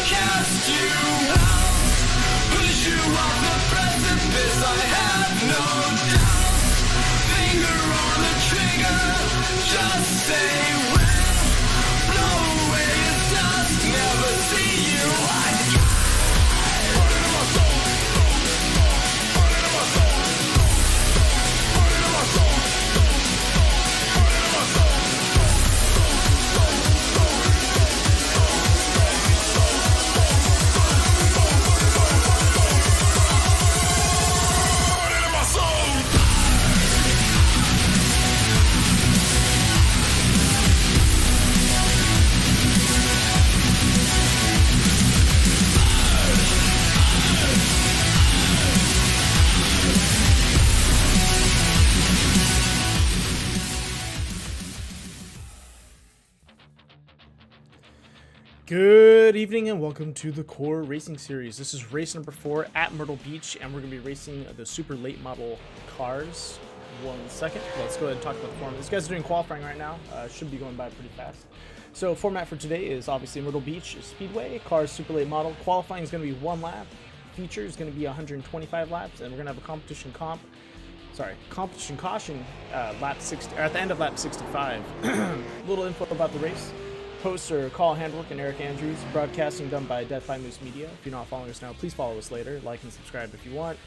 Cast you out, push you off the precipice. I have no doubt. Finger on the trigger, just say when. Blow away his dust, never see you again. Put it in my soul, put it in my soul, put it in my soul, put it in my soul. Good evening and welcome to the Core Racing Series. This is race number 4 at Myrtle Beach, and we're going to be racing the super late model cars. 1 second. Let's go ahead and talk about the format. These guys are doing qualifying right now. Should be going by pretty fast. So format for today is obviously Myrtle Beach Speedway, cars super late model. Qualifying is going to be 1 lap. Feature is going to be 125 laps, and we're going to have a competition caution lap 60, or at the end of lap 65. Little info about the race. Hosts are Carl Handwork and Eric Andrews. Broadcasting done by Death by Moose Media. If you're not following us now, please follow us later. Like and subscribe if you want.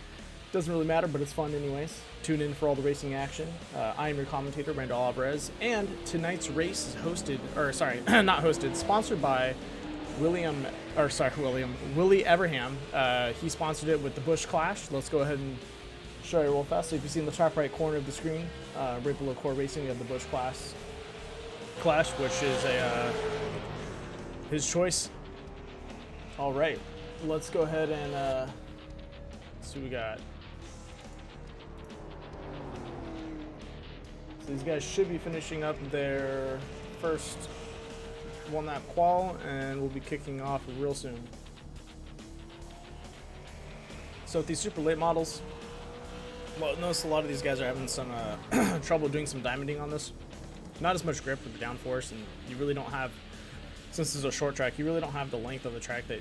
Doesn't really matter, but it's fun anyways. Tune in for all the racing action. I am your commentator, Randall Alvarez, and tonight's race is sponsored by Willie Everham. He sponsored it with the Busch Clash. Let's go ahead and show you real fast. So if you see in the top right corner of the screen, right below Core Racing, you have the Busch Clash, which is his choice. All right, let's go ahead and see what we got. So these guys should be finishing up their first 1 lap qual, and we'll be kicking off real soon. So with these super late models, well, notice a lot of these guys are having some trouble doing some diamonding on this. Not as much grip with the downforce, and you really don't have, since this is a short track, you really don't have the length of the track that,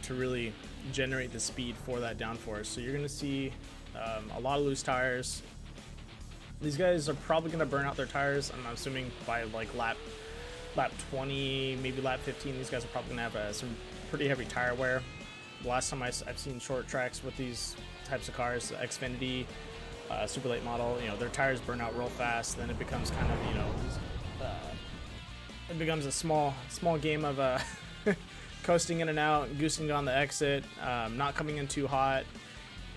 to really generate the speed for that downforce. So you're going to see a lot of loose tires. These guys are probably going to burn out their tires, I'm assuming by like lap 20, maybe lap 15. These guys are probably going to have some pretty heavy tire wear. The last time I've seen short tracks with these types of cars, Xfinity, super late model, their tires burn out real fast. Then it becomes kind of, it becomes a small game of coasting in and out, goosing on the exit, not coming in too hot,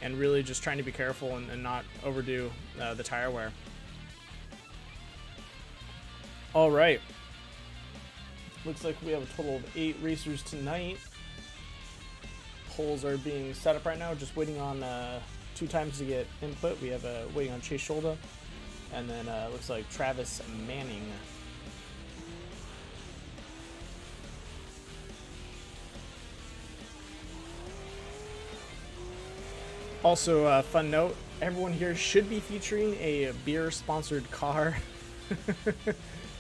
and really just trying to be careful and not overdo the tire wear. All right, looks like we have a total of 8 racers tonight. Polls are being set up right now, just waiting on 2 times to get input. We have waiting on Chase Scholda, and then looks like Travis Manning. Also, fun note, everyone here should be featuring a beer sponsored car.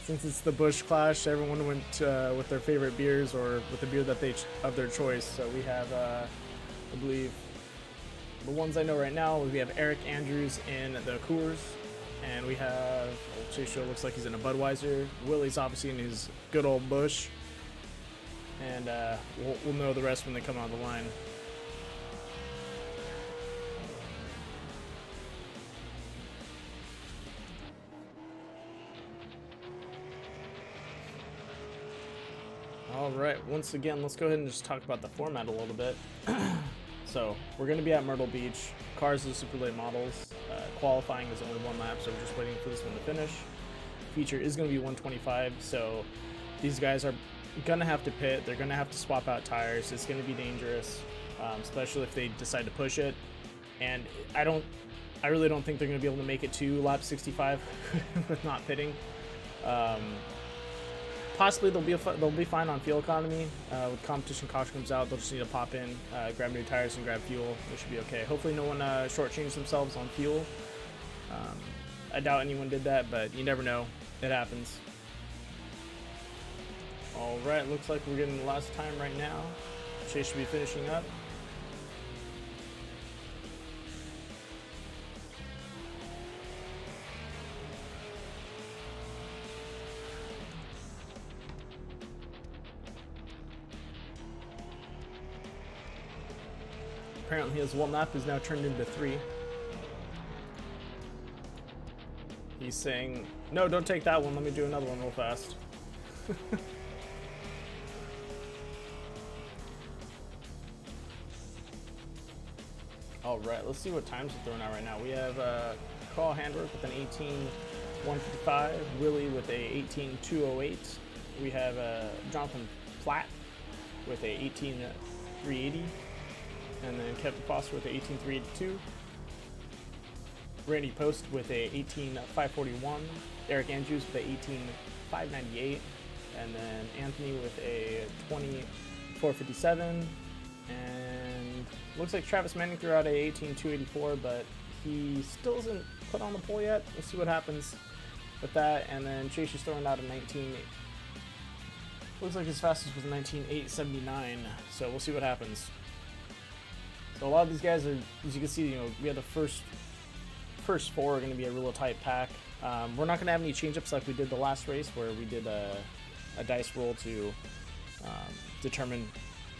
Since it's the Busch Clash, everyone went with their favorite beers or with the beer that of their choice. So we have I believe the ones I know right now, we have Eric Andrews in the Coors, and we have Chase Show, looks like he's in a Budweiser. Willie's obviously in his good old Busch, and we'll know the rest when they come on the line. All right, once again, let's go ahead and just talk about the format a little bit. So we're going to be at Myrtle Beach. Cars are the super late models. Qualifying is only 1 lap, so we're just waiting for this one to finish. Feature is going to be 125, so these guys are going to have to pit. They're going to have to swap out tires. It's going to be dangerous, especially if they decide to push it. And I really don't think they're going to be able to make it to lap 65 with not pitting. Possibly they'll be fine on fuel economy. With competition caution comes out, they'll just need to pop in, grab new tires and grab fuel. They should be okay. Hopefully no one shortchanges themselves on fuel. I doubt anyone did that, but you never know. It happens. Alright, looks like we're getting the last time right now. Chase should be finishing up. Apparently his one lap is now turned into 3. He's saying, no, don't take that one. Let me do another one real fast. Alright, let's see what times we're throwing out right now. We have Carl Handworth with an 18.155, Willie with a 18.208. We have Jonathan Platt with a 18.380. And then Kevin Foster with a 18.382. Randy Post with a 18.541. Eric Andrews with a 18.598. And then Anthony with a 20.457. And looks like Travis Manning threw out a 18.284, but he still isn't put on the pole yet. We'll see what happens with that. And then Chase is throwing out a 19. Looks like his fastest was a 19.879. So we'll see what happens. So a lot of these guys are, as you can see, we have the first 4 are going to be a real tight pack. We're not going to have any change-ups like we did the last race, where we did a dice roll to determine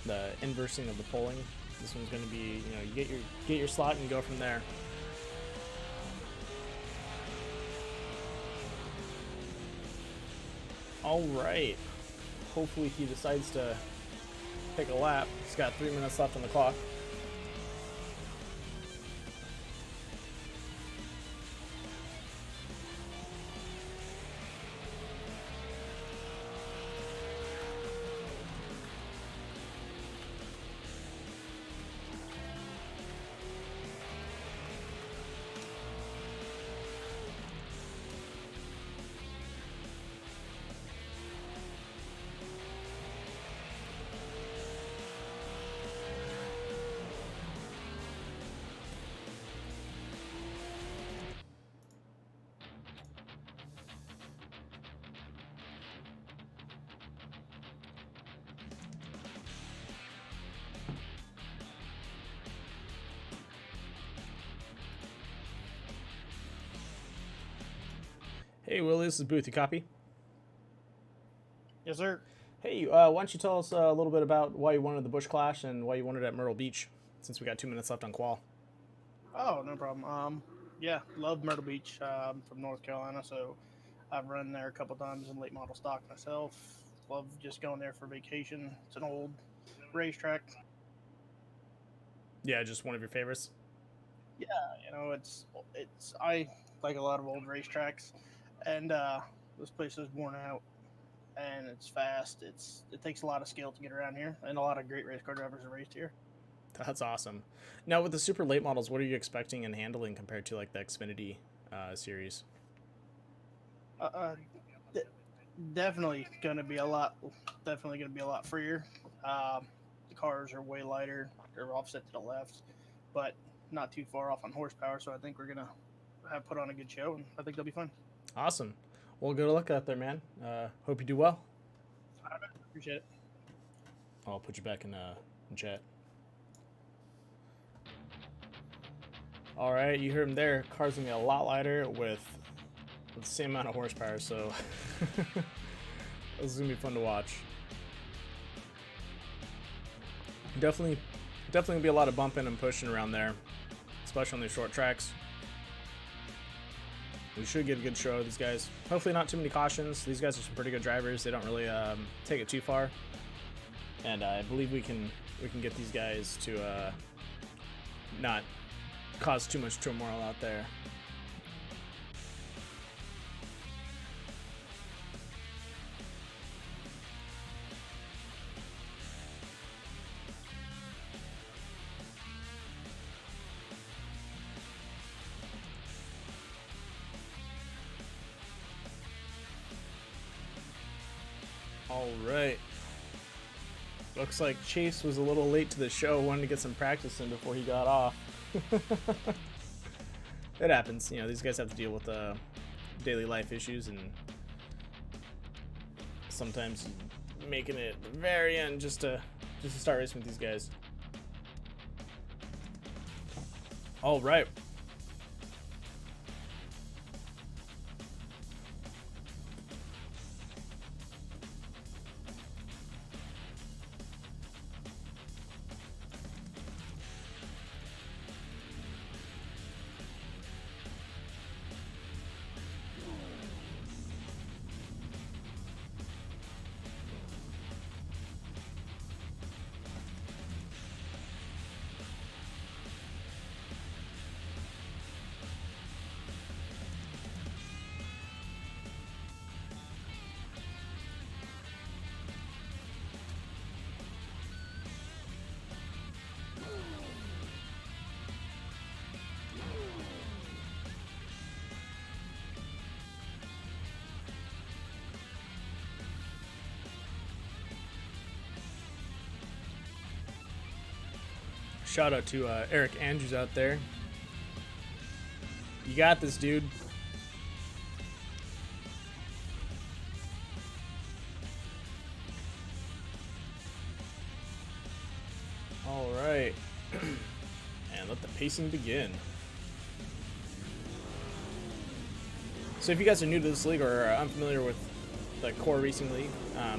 the inversing of the polling. This one's going to be, you get your slot and go from there. All right. Hopefully he decides to take a lap. He's got 3 minutes left on the clock. Hey, Willie, this is Booth. You copy? Yes, sir. Hey, why don't you tell us a little bit about why you wanted the Busch Clash and why you wanted it at Myrtle Beach, since we got 2 minutes left on qual. Oh, no problem. Yeah, love Myrtle Beach. From North Carolina, so I've run there a couple times in late model stock myself. Love just going there for vacation. It's an old racetrack. Yeah, just one of your favorites. Yeah, it's I like a lot of old racetracks, and this place is worn out, and it's fast. It takes a lot of skill to get around here, and a lot of great race car drivers have raced here. That's awesome. Now, with the super late models, what are you expecting and handling compared to like the Xfinity series? Definitely gonna be a lot freer. The cars are way lighter. They're offset to the left, but not too far off on horsepower. So I think we're gonna have put on a good show, and I think they'll be fun. Awesome. Well, good luck out there, man. Hope you do well. I appreciate it. I'll put you back in chat. All right, you heard him there. Car's gonna be a lot lighter with the same amount of horsepower, so this is gonna be fun to watch. Definitely gonna be a lot of bumping and pushing around there, especially on these short tracks. We should get a good show of these guys. Hopefully not too many cautions. These guys are some pretty good drivers. They don't really take it too far, and I believe we can get these guys to not cause too much turmoil out there. All right. Looks like Chase was a little late to the show, wanted to get some practice in before he got off. It happens. These guys have to deal with daily life issues, and sometimes making it at the very end just to start racing with these guys. All right. Shout out to Eric Andrews out there. You got this, dude. All right. And let the pacing begin. So if you guys are new to this league or are unfamiliar with the core racing league,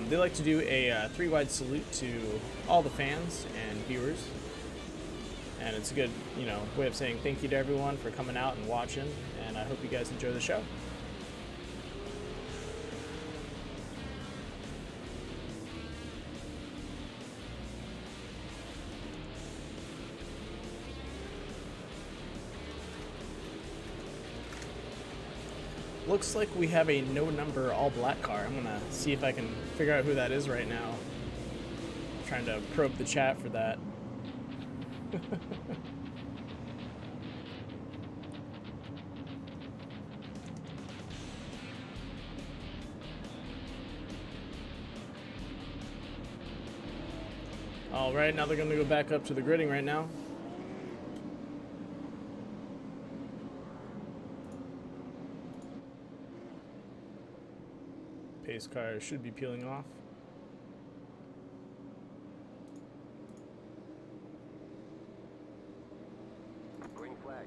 they like to do a 3-wide salute to all the fans and viewers. And it's a good, way of saying thank you to everyone for coming out and watching. And I hope you guys enjoy the show. Looks like we have a no number all black car. I'm gonna see if I can figure out who that is right now. Trying to probe the chat for that. All right, now they're going to go back up to the gridding right now. Pace car should be peeling off. Green flag.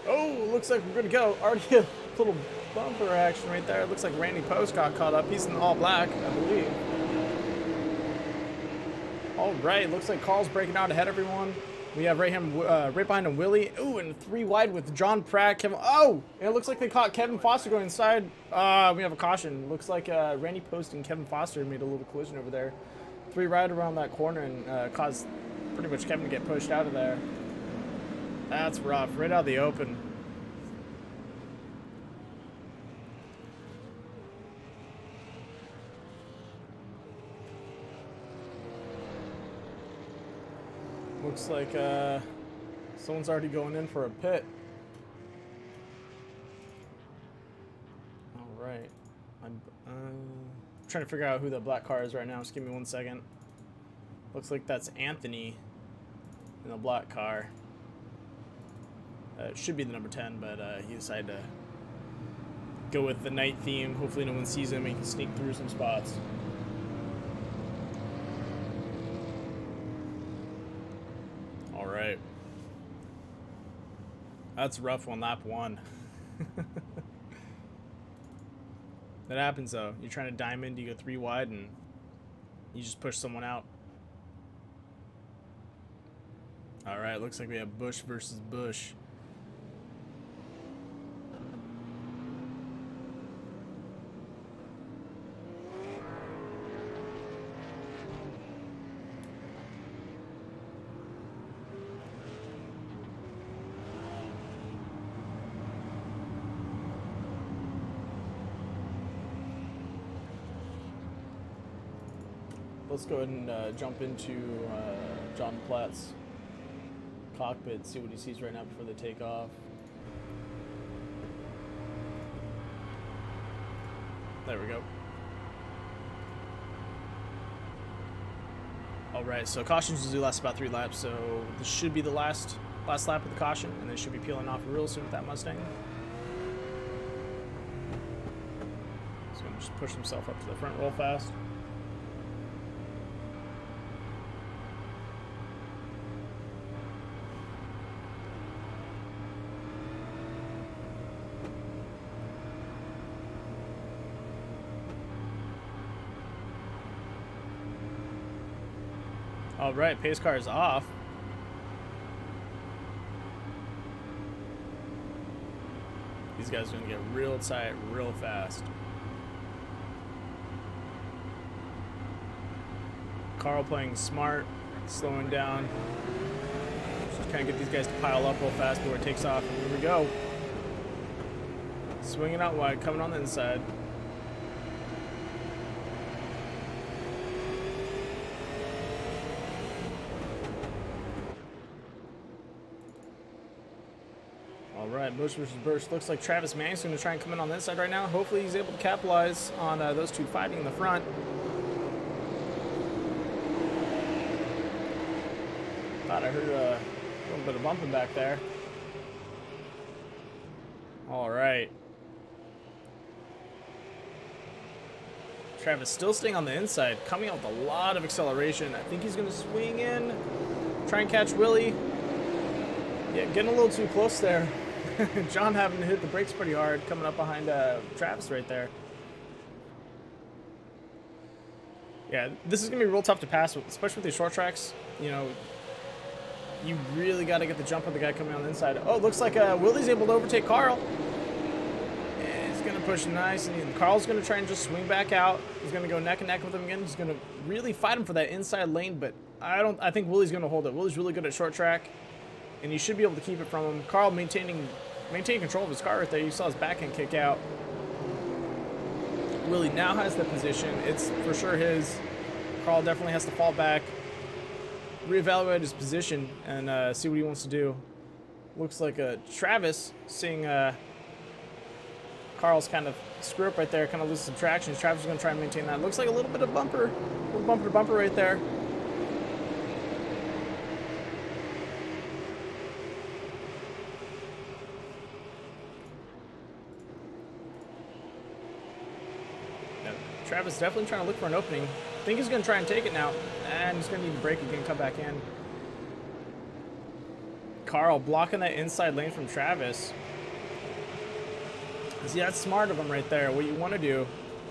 Oh, looks like we're good to go. Already a little bumper action right there. It looks like Randy Post got caught up. He's in all black, I believe. All right, looks like Carl's breaking out ahead of everyone. We have right behind him Willie. Ooh, and 3 wide with John Pratt. Kevin. Oh, and it looks like they caught Kevin Foster going inside. We have a caution. Looks like Randy Post and Kevin Foster made a little collision over there. 3 right around that corner and caused pretty much Kevin to get pushed out of there. That's rough. Right out of the open. Looks like someone's already going in for a pit. All right. I'm trying to figure out who the black car is right now. Just give me 1 second. Looks like that's Anthony in the black car. It should be the number 10, but he decided to go with the night theme. Hopefully no one sees him and he can sneak through some spots. All right. That's a rough one, lap 1. That happens though. You're trying to diamond, you go 3 wide, and you just push someone out. All right, looks like we have Bush versus Bush. Let's go ahead and jump into John Platt's cockpit, see what he sees right now before they take off. There we go. All right, so cautions usually last about 3 laps, so this should be the last lap of the caution, and they should be peeling off real soon with that Mustang. push himself up to the front real fast. All right, pace car is off. These guys are gonna get real tight real fast. Carl playing smart, slowing down. Just kind of get these guys to pile up real fast before it takes off. And here we go. Swinging out wide, coming on the inside. All right, Bush versus Burst. Looks like Travis Manning's going to try and come in on the inside right now. Hopefully he's able to capitalize on those two fighting in the front. Thought I heard a little bit of bumping back there. All right. Travis still staying on the inside, coming out with a lot of acceleration. I think he's going to swing in, try and catch Willie. Yeah, getting a little too close there. John having to hit the brakes pretty hard, coming up behind Travis right there. Yeah, this is going to be real tough to pass, especially with these short tracks. You know, you really got to get the jump on the guy coming on the inside. Oh, it looks like Willie's able to overtake Carl. And he's going to push nice, and Carl's going to try and just swing back out. He's going to go neck and neck with him again. He's going to really fight him for that inside lane, but I think Willie's going to hold it. Willie's really good at short track, and you should be able to keep it from him. Carl maintaining control of his car right there. You saw his back end kick out. Willie now has the position. It's for sure his. Carl definitely has to fall back, reevaluate his position, and see what he wants to do. Looks like Travis seeing Carl's kind of screw up right there, kind of lose some traction. Travis is going to try and maintain that. Looks like a little bit of bumper to bumper right there. Travis definitely trying to look for an opening. I think he's going to try and take it now. And he's going to need to brake again, come back in. Carl blocking that inside lane from Travis. See, that's smart of him right there. What you want to do.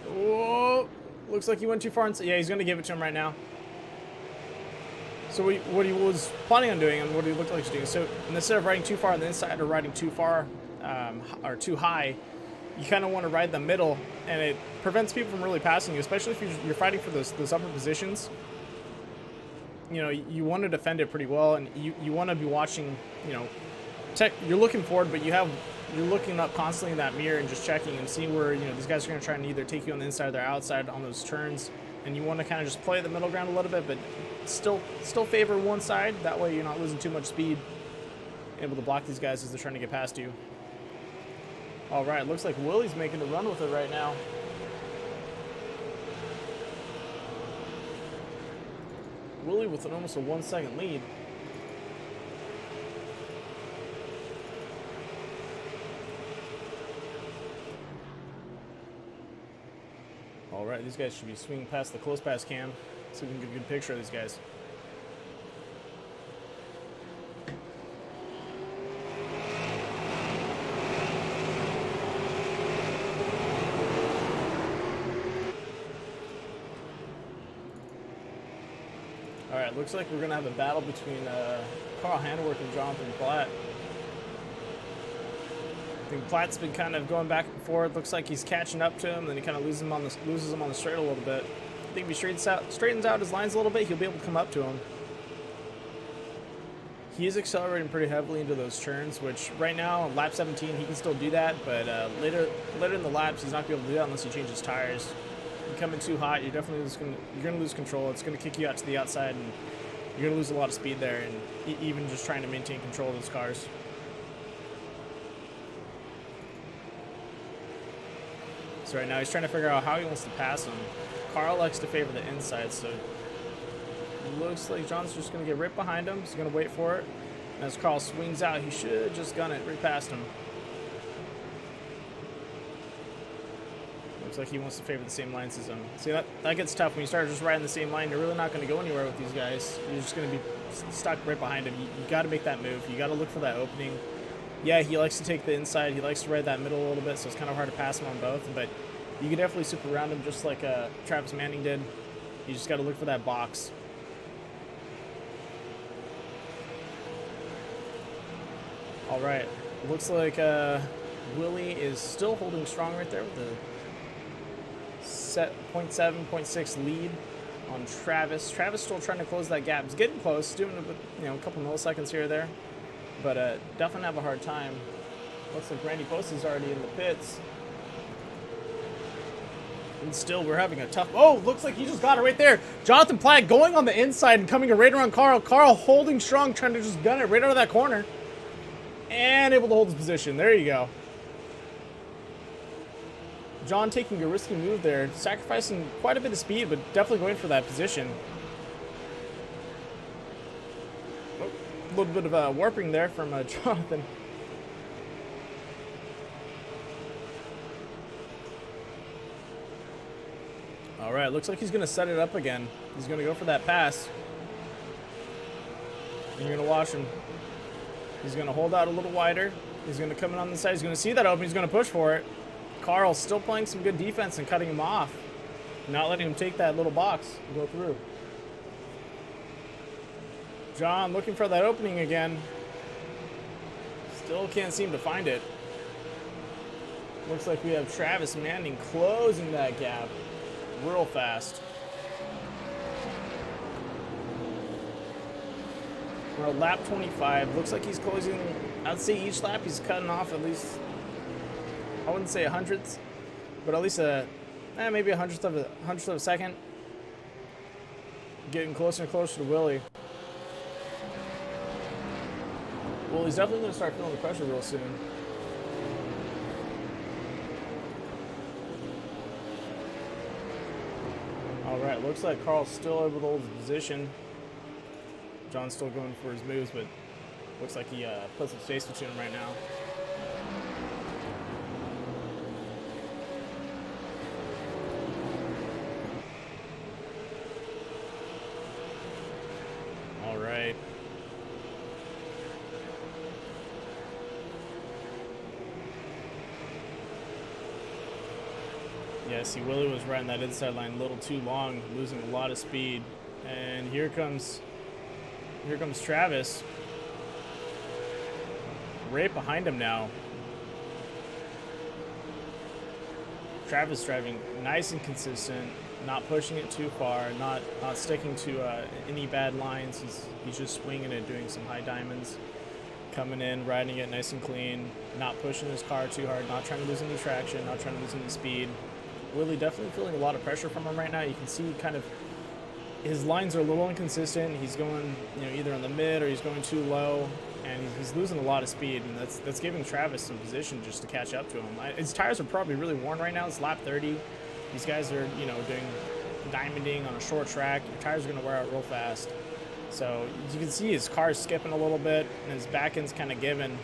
Whoa! Looks like he went too far. Yeah, he's going to give it to him right now. So what he was planning on doing and what he looked like he's doing. So instead of riding too far on the inside or riding too far or too high, you kind of want to ride the middle, and it prevents people from really passing you, especially if you're fighting for those upper positions. You know, you want to defend it pretty well, and you want to be watching, you know, you're looking forward, but you're looking up constantly in that mirror and just checking and seeing where, you know, these guys are going to try and either take you on the inside or the outside on those turns, and you want to kind of just play the middle ground a little bit, but still favor one side. That way you're not losing too much speed, able to block these guys as they're trying to get past you. All right, looks like Willie's making a run with it right now. Willie with almost a 1 second lead. All right, these guys should be swinging past the close pass cam, so we can get a good picture of these guys. All right, looks like we're going to have a battle between Carl Handworth and Jonathan Platt. I think Platt's been kind of going back and forth. Looks like he's catching up to him, then he kind of loses him on the straight a little bit. I think if he straightens out his lines a little bit, he'll be able to come up to him. He is accelerating pretty heavily into those turns, which right now, on lap 17, he can still do that, but later in the laps, he's not going to be able to do that unless he changes tires. You come in too hot, you're definitely going to lose control. It's going to kick you out to the outside, and you're going to lose a lot of speed there, and even just trying to maintain control of those cars. So right now he's trying to figure out how he wants to pass him. Carl likes to favor the inside, so it looks like John's just going to get right behind him. He's going to wait for it. And as Carl swings out, he should just gun it right past him. Looks like he wants to favor the same line system. See, that gets tough when you start just riding the same line. You're really not going to go anywhere with these guys. You're just going to be stuck right behind him. You got to make that move. You got to look for that opening. Yeah, he likes to take the inside. He likes to ride that middle a little bit, so it's kind of hard to pass him on both. But you can definitely super around him just like Travis Manning did. You just got to look for that box. All right. Looks like Willie is still holding strong right there with a set 0.7, 0.6 lead on Travis. Travis still trying to close that gap. He's getting close, doing it with, a couple milliseconds here or there, but definitely have a hard time. Looks like Randy Post is already in the pits. And still, we're having a tough... Oh, looks like he just got it right there. Jonathan Platt going on the inside and coming right around Carl. Carl holding strong, trying to just gun it right out of that corner. And able to hold his position. There you go. John taking a risky move there, sacrificing quite a bit of speed, but definitely going for that position. Oh, a little bit of warping there from Jonathan. All right, looks like he's going to set it up again. He's going to go for that pass. And you're going to watch him. He's going to hold out a little wider. He's going to come in on the side. He's going to see that open. He's going to push for it. Carl still playing some good defense and cutting him off. Not letting him take that little box and go through. John looking for that opening again. Still can't seem to find it. Looks like we have Travis Manning closing that gap real fast. We're at lap 25. Looks like he's closing. I'd say each lap he's cutting off at least, I wouldn't say a hundredth, but at least maybe a hundredth of a second. Getting closer and closer to Willie. Well, he's definitely going to start feeling the pressure real soon. All right, looks like Carl's still able to hold his position. John's still going for his moves, but looks like he puts some space between them right now. All right. Yeah, see, Willie was riding that inside line a little too long, losing a lot of speed. And here comes Travis. Right behind him now. Travis driving nice and consistent, not pushing it too far, not sticking to any bad lines. He's just swinging it, doing some high diamonds, coming in, riding it nice and clean, not pushing his car too hard, not trying to lose any traction, not trying to lose any speed. Willie definitely feeling a lot of pressure from him right now. You can see kind of his lines are a little inconsistent. He's going, either on the mid or he's going too low, and he's losing a lot of speed, and that's giving Travis some position just to catch up to him. His tires are probably really worn right now. It's lap 30. These guys are, doing diamonding on a short track. Your tires are going to wear out real fast. So you can see his car's skipping a little bit, and his back end's kind of giving.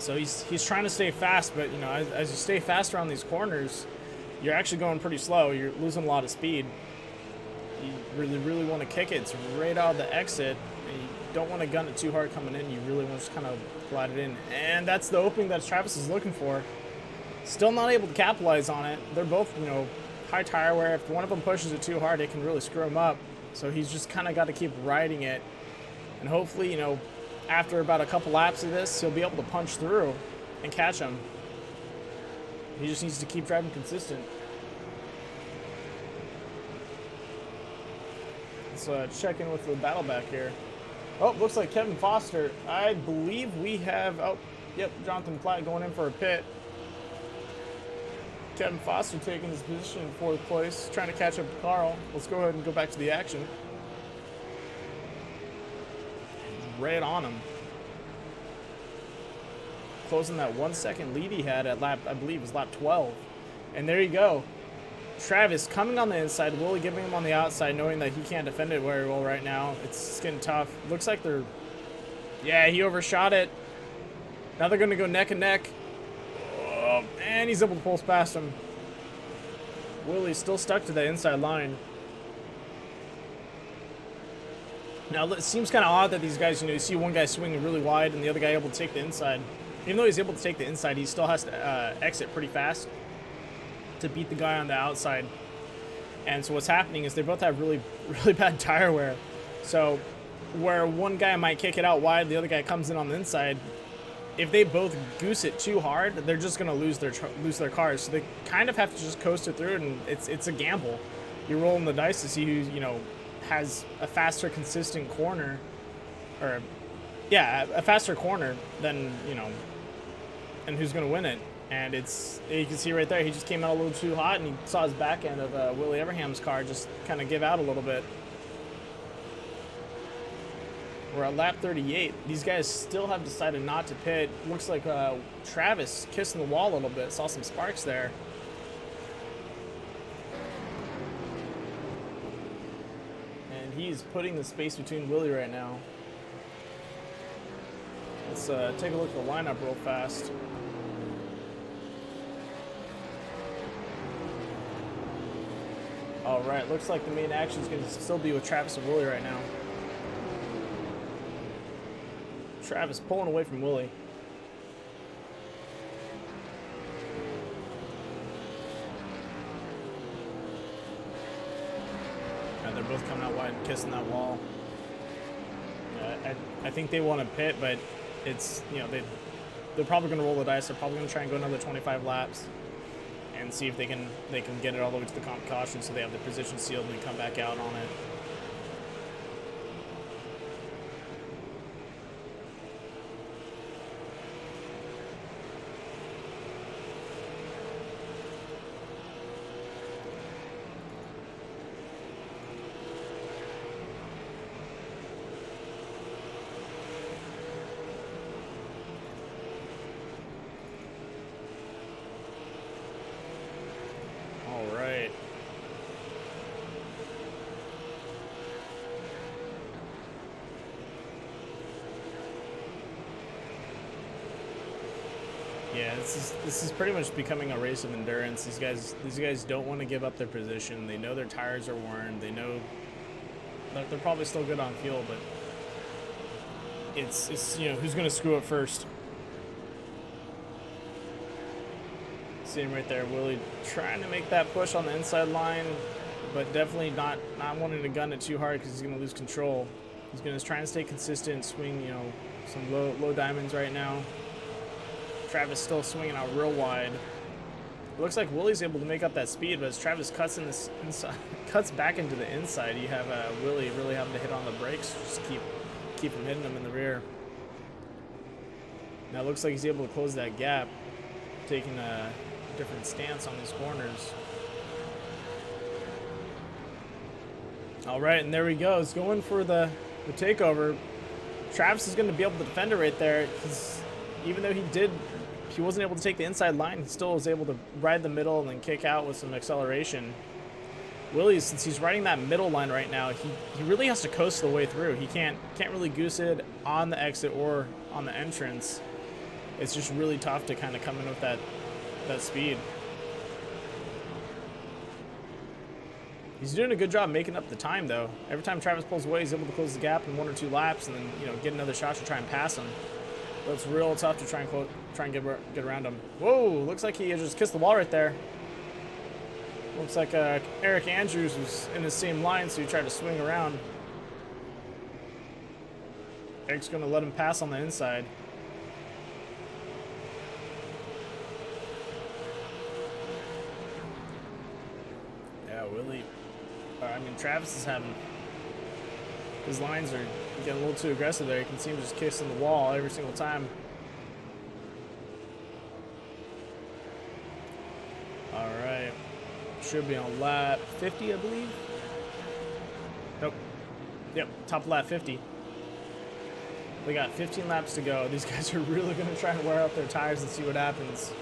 So he's trying to stay fast, but as you stay fast around these corners, you're actually going pretty slow. You're losing a lot of speed. You really want to kick it. It's right out of the exit, and you don't want to gun it too hard coming in. You really want to just kind of glide it in. And that's the opening that Travis is looking for. Still not able to capitalize on it. They're both, high tire wear. If one of them pushes it too hard, it can really screw him up. So he's just kind of got to keep riding it. And hopefully, after about a couple laps of this, he'll be able to punch through and catch him. He just needs to keep driving consistent. Let's check in with the battle back here. Oh, looks like Kevin Foster. I believe we have... Oh, yep, Jonathan Platt going in for a pit. Kevin Foster taking his position in 4th place, trying to catch up to Carl. Let's go ahead and go back to the action. Right on him. Closing that 1 second lead he had at lap, I believe it was lap 12. And there you go. Travis coming on the inside, Willie giving him on the outside, knowing that he can't defend it very well right now. It's getting tough. Looks like they're... Yeah, he overshot it. Now they're going to go neck and neck. Oh, and he's able to pulse past him. Willie's still stuck to the inside line. Now, it seems kind of odd that these guys, you see one guy swinging really wide and the other guy able to take the inside. Even though he's able to take the inside, he still has to exit pretty fast to beat the guy on the outside. And so what's happening is they both have really, really bad tire wear. So where one guy might kick it out wide, the other guy comes in on the inside. If they both goose it too hard, they're just going to lose their cars. So they kind of have to just coast it through, and it's a gamble. You're rolling the dice to see who, has a faster, consistent corner, or a faster corner than, and who's going to win it. And you can see right there, he just came out a little too hot, and he saw his back end of Willie Everham's car just kind of give out a little bit. We're at lap 38. These guys still have decided not to pit. Looks like Travis kissing the wall a little bit. Saw some sparks there. And he's putting the space between Willie right now. Let's take a look at the lineup real fast. All right, looks like the main action is going to still be with Travis and Willie right now. Travis pulling away from Willie. And they're both coming out wide and kissing that wall. I think they want to pit, but it's, they're probably going to roll the dice. They're probably going to try and go another 25 laps and see if they can get it all the way to the comp caution so they have the position sealed and come back out on it. Yeah, this is pretty much becoming a race of endurance. These guys don't want to give up their position. They know their tires are worn. They know that they're probably still good on fuel, but it's who's going to screw up first. See him right there, Willie trying to make that push on the inside line, but definitely not wanting to gun it too hard because he's going to lose control. He's going to try and stay consistent, swing some low diamonds right now. Travis still swinging out real wide. It looks like Willie's able to make up that speed, but as Travis cuts in this inside, cuts back into the inside, you have Willie really having to hit on the brakes just to keep from hitting him in the rear. Now it looks like he's able to close that gap, taking a different stance on these corners. All right, and there he goes, going for the takeover. Travis is going to be able to defend it right there. Even though he wasn't able to take the inside line, he still was able to ride the middle and then kick out with some acceleration. Willie, since he's riding that middle line right now, he really has to coast the way through. He can't really goose it on the exit or on the entrance. It's just really tough to kind of come in with that speed. He's doing a good job making up the time, though. Every time Travis pulls away, he's able to close the gap in 1 or 2 laps and then get another shot to try and pass him. But it's real tough to try and get around him. Whoa, looks like he just kissed the wall right there. Looks like Eric Andrews was in the same line, so he tried to swing around. Eric's going to let him pass on the inside. Yeah, Travis is having... His lines are getting a little too aggressive there. You can see him just kissing the wall every single time. All right. Should be on lap 50, I believe. Nope. Yep, top of lap 50. They got 15 laps to go. These guys are really going to try and wear out their tires and see what happens.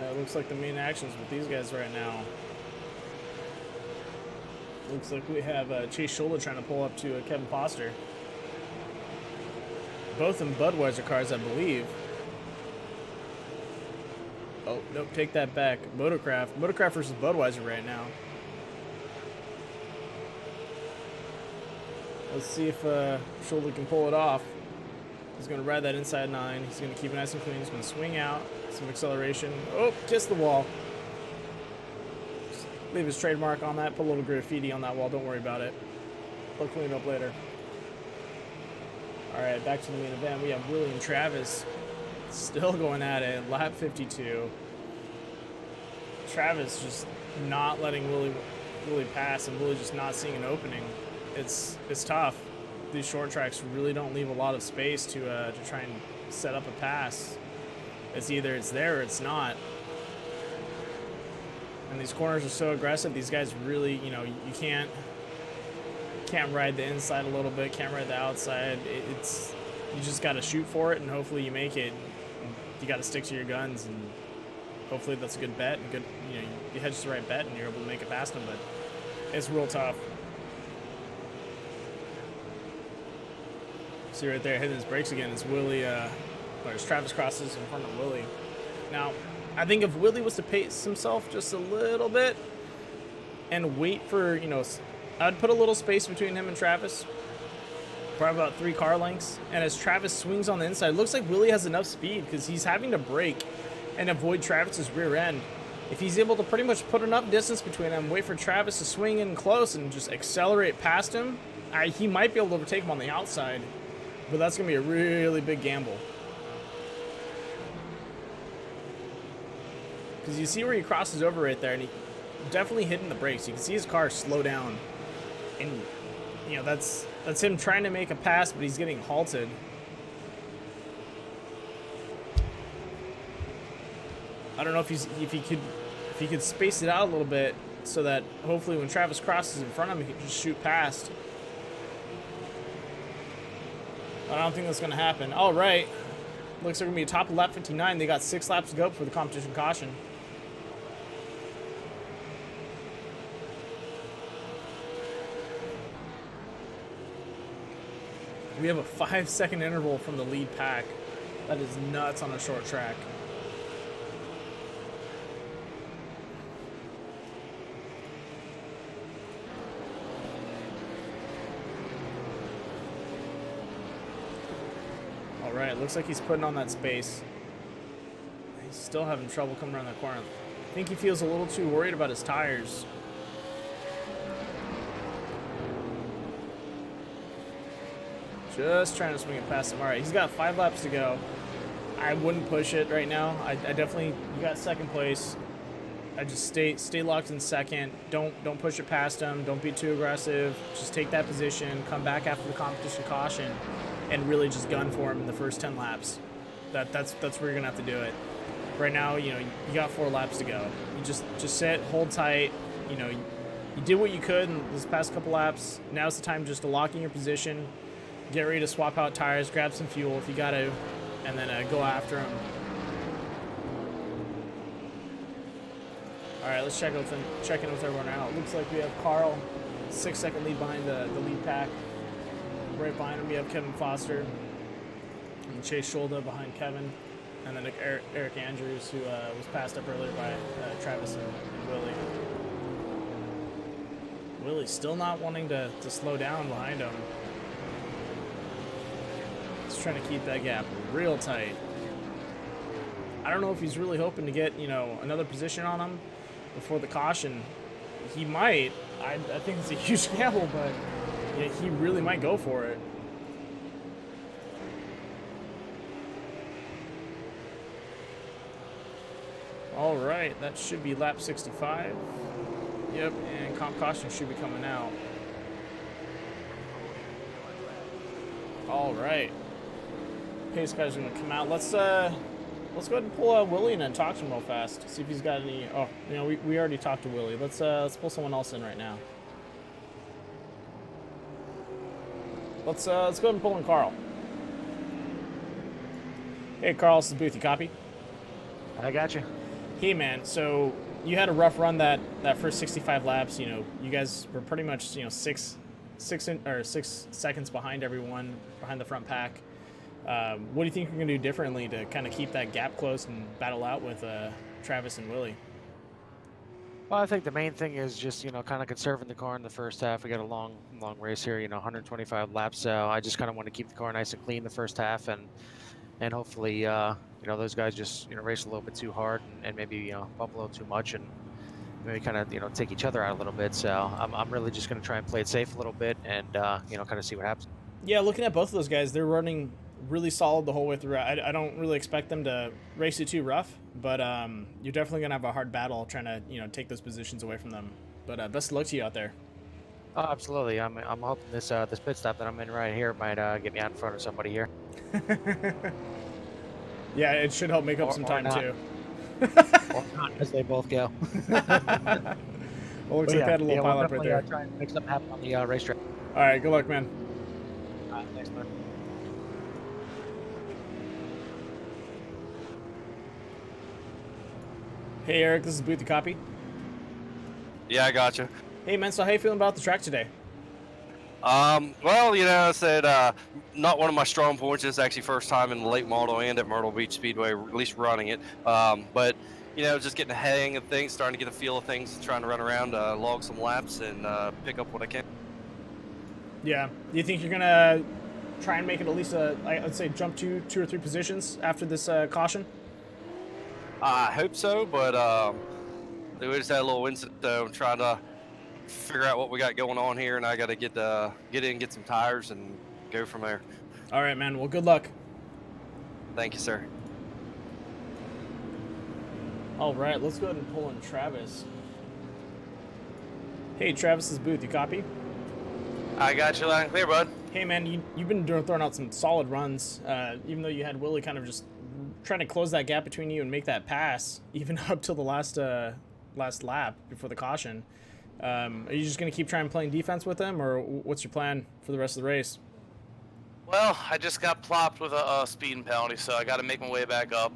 It looks like the main action's with these guys right now. Looks like we have Chase Scholler trying to pull up to Kevin Foster. Both in Budweiser cars, I believe. Oh, nope, take that back. Motocraft versus Budweiser right now. Let's see if Shoulder can pull it off. He's going to ride that inside 9. He's going to keep it nice and clean. He's going to swing out. Some acceleration. Oh, kiss the wall. Just leave his trademark on that. Put a little graffiti on that wall. Don't worry about it. We'll clean it up later. All right, back to the main event. We have Willie and Travis still going at it. Lap 52. Travis just not letting Willie pass, and Willie just not seeing an opening. It's tough. These short tracks really don't leave a lot of space to try and set up a pass. It's either it's there or it's not. And these corners are so aggressive. These guys really, you know, you can't ride the inside a little bit, can't ride the outside. It's you just got to shoot for it, and hopefully you make it. You got to stick to your guns, and hopefully that's a good bet and good. You know, you hedge the right bet, and you're able to make it past them. But it's real tough. See right there, hitting his brakes again is Willie. Or as Travis crosses in front of Willie. Now, I think if Willie was to pace himself just a little bit and wait for, you know, I'd put a little space between him and Travis, probably about 3 car lengths. And as Travis swings on the inside, it looks like Willie has enough speed because he's having to brake and avoid Travis's rear end. If he's able to pretty much put enough distance between them, wait for Travis to swing in close and just accelerate past him, he might be able to overtake him on the outside. But that's going to be a really big gamble. Because you see where he crosses over right there, and he definitely hitting the brakes. You can see his car slow down. And, you know, that's him trying to make a pass, but he's getting halted. I don't know if he could space it out a little bit so that hopefully when Travis crosses in front of him, he can just shoot past. I don't think that's going to happen. All right. Looks like we're going to be top of lap 59. They got 6 laps to go before the competition caution. We have a 5-second interval from the lead pack. That is nuts on a short track. All right, looks like he's putting on that space. He's still having trouble coming around that corner. I think he feels a little too worried about his tires. Just trying to swing it past him. All right, he's got 5 laps to go. I wouldn't push it right now. I definitely, you got second place. I just stay locked in second. Don't push it past him. Don't be too aggressive. Just take that position. Come back after the competition caution, and really just gun for him in the first 10 laps. That's where you're gonna have to do it. Right now, you know, you got 4 laps to go. You just sit, hold tight. You know, you did what you could in this past couple laps. Now's the time just to lock in your position. Get ready to swap out tires, grab some fuel if you got to, and then go after him. All right, let's check in with everyone now. It looks like we have Carl, 6-second lead behind the lead pack. Right behind him, we have Kevin Foster and Chase Scholda behind Kevin, and then Eric Andrews, who was passed up earlier by Travis and Willie. Willie's still not wanting to slow down behind him. He's trying to keep that gap real tight. I don't know if he's really hoping to get, you know, another position on him before the caution. He might. I think it's a huge gamble, but yeah, he really might go for it. All right, that should be lap 65. Yep, and comp caution should be coming out. All right. Pace guys are gonna come out. Let's go ahead and pull Willie and then talk to him real fast. See if he's got any. Oh, you know, we already talked to Willie. Let's pull someone else in right now. Let's go ahead and pull in Carl. Hey, Carl, this is Booth. You copy? I got you. Hey, man. So you had a rough run that first 65 laps. You know, you guys were pretty much, you know, 6 seconds behind everyone behind the front pack. What do you think you're gonna do differently to kind of keep that gap close and battle out with Travis and Willie. Well, I think the main thing is just, kind of conserving the car in the first half. We got a long race here, 125 laps. So I just kind of want to keep the car nice and clean the first half, and hopefully, those guys just, race a little bit too hard and maybe, bump a little too much and maybe kind of, take each other out a little bit. So I'm really just going to try and play it safe a little bit and, kind of see what happens. Yeah, looking at both of those guys, they're running really solid the whole way through. I don't really expect them to race it too rough, but you're definitely gonna have a hard battle trying to take those positions away from them. But best of luck to you out there. Oh, absolutely. I'm hoping this pit stop that I'm in right here might get me out in front of somebody here. Yeah, it should help make up some time too. Or not, as they both go. Well, looks like they had a little pile up right there. Try and make something happen on the racetrack. All right, good luck, man. Thanks, man. Hey, Eric, this is Booth. You copy? Yeah, I gotcha. Hey, man. So how you feeling about the track today? Well, I said not one of my strong points. It's actually first time in the late model and at Myrtle Beach Speedway, at least running it. But just getting the hang of things, starting to get a feel of things, trying to run around, log some laps, and pick up what I can. Yeah. Do you think you're gonna try and make it at least I'd say jump two or three positions after this caution? I hope so, but we just had a little incident. I'm trying to figure out what we got going on here, and I got to get in, get some tires, and go from there. All right, man. Well, good luck. Thank you, sir. All right, let's go ahead and pull in Travis. Hey, Travis, is Booth. You copy? I got you loud and clear, bud. Hey, man, you've been throwing out some solid runs, even though you had Willie kind of just trying to close that gap between you and make that pass, even up till the last lap before the caution. Are you just going to keep trying playing defense with them, or what's your plan for the rest of the race? Well, I just got plopped with a speeding penalty, so I got to make my way back up.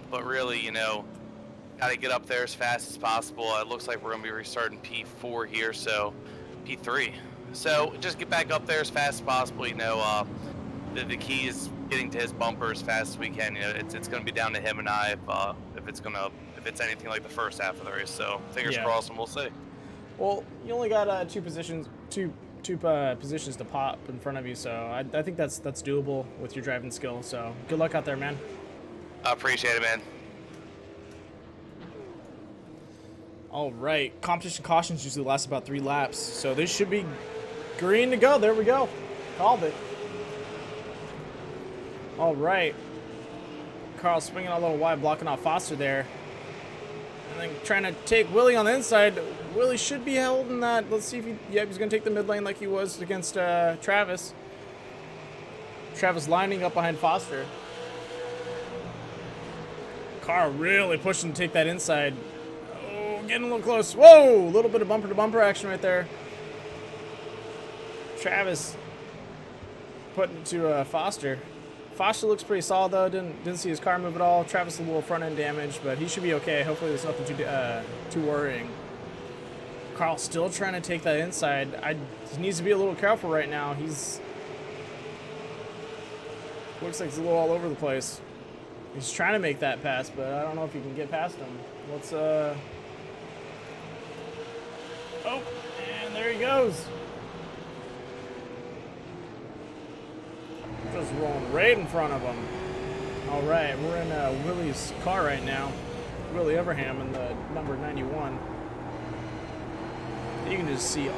But really, got to get up there as fast as possible. It looks like we're going to be restarting P4 here, so P3. So just get back up there as fast as possible. The key is getting to his bumper as fast as we can. It's going to be down to him and I if it's anything like the first half of the race. So fingers crossed, and we'll see. Well, you only got two positions to pop in front of you, so I think that's doable with your driving skill. So good luck out there, man. I appreciate it, man. All right, competition cautions usually last about 3 laps, so this should be green to go. There we go. Called it. All right. Carl swinging a little wide, blocking off Foster there. And then trying to take Willie on the inside. Willie should be holding that. Let's see if he's going to take the mid lane like he was against Travis. Travis lining up behind Foster. Carl really pushing to take that inside. Oh, getting a little close. Whoa, a little bit of bumper-to-bumper action right there. Travis putting it to Foster. Foster looks pretty solid though. Didn't see his car move at all. Travis a little front end damage, but he should be okay. Hopefully there's nothing too worrying. Carl still trying to take that inside. He needs to be a little careful right now. Looks like he's a little all over the place. He's trying to make that pass, but I don't know if he can get past him. Oh, and there he goes. Just rolling right in front of him. All right, we're in Willie's car right now. Willie Everham in the number 91. You can just see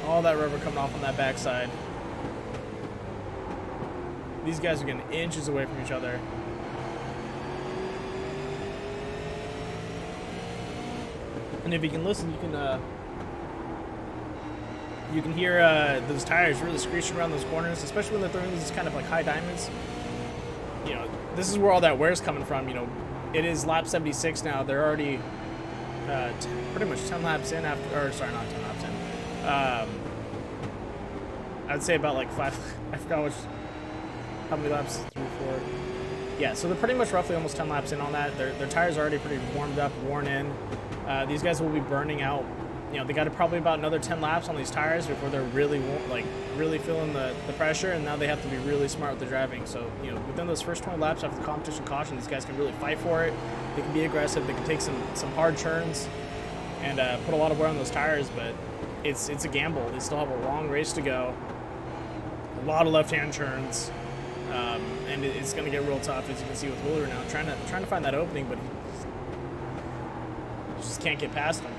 all that rubber coming off on that backside. These guys are getting inches away from each other. And if you can listen, you can hear those tires really screeching around those corners, especially when they're throwing these kind of like high diamonds. This is where all that wear's coming from. It is lap 76 now. They're already pretty much 10 laps in after, or sorry, not 10 laps in. I'd say about like 5. I forgot how many laps. 3, 4. Yeah, so they're pretty much roughly almost 10 laps in on that. Their tires are already pretty warmed up, worn in. These guys will be burning out you know, they got probably about another 10 laps on these tires before they're really really feeling the pressure, and now they have to be really smart with the driving. So, you know, within those first 20 laps after the competition caution, these guys can really fight for it. They can be aggressive. They can take some hard turns and put a lot of wear on those tires, but it's a gamble. They still have a long race to go. A lot of left-hand turns, and it's going to get real tough, as you can see with Wheeler now, trying to find that opening, but he just can't get past him.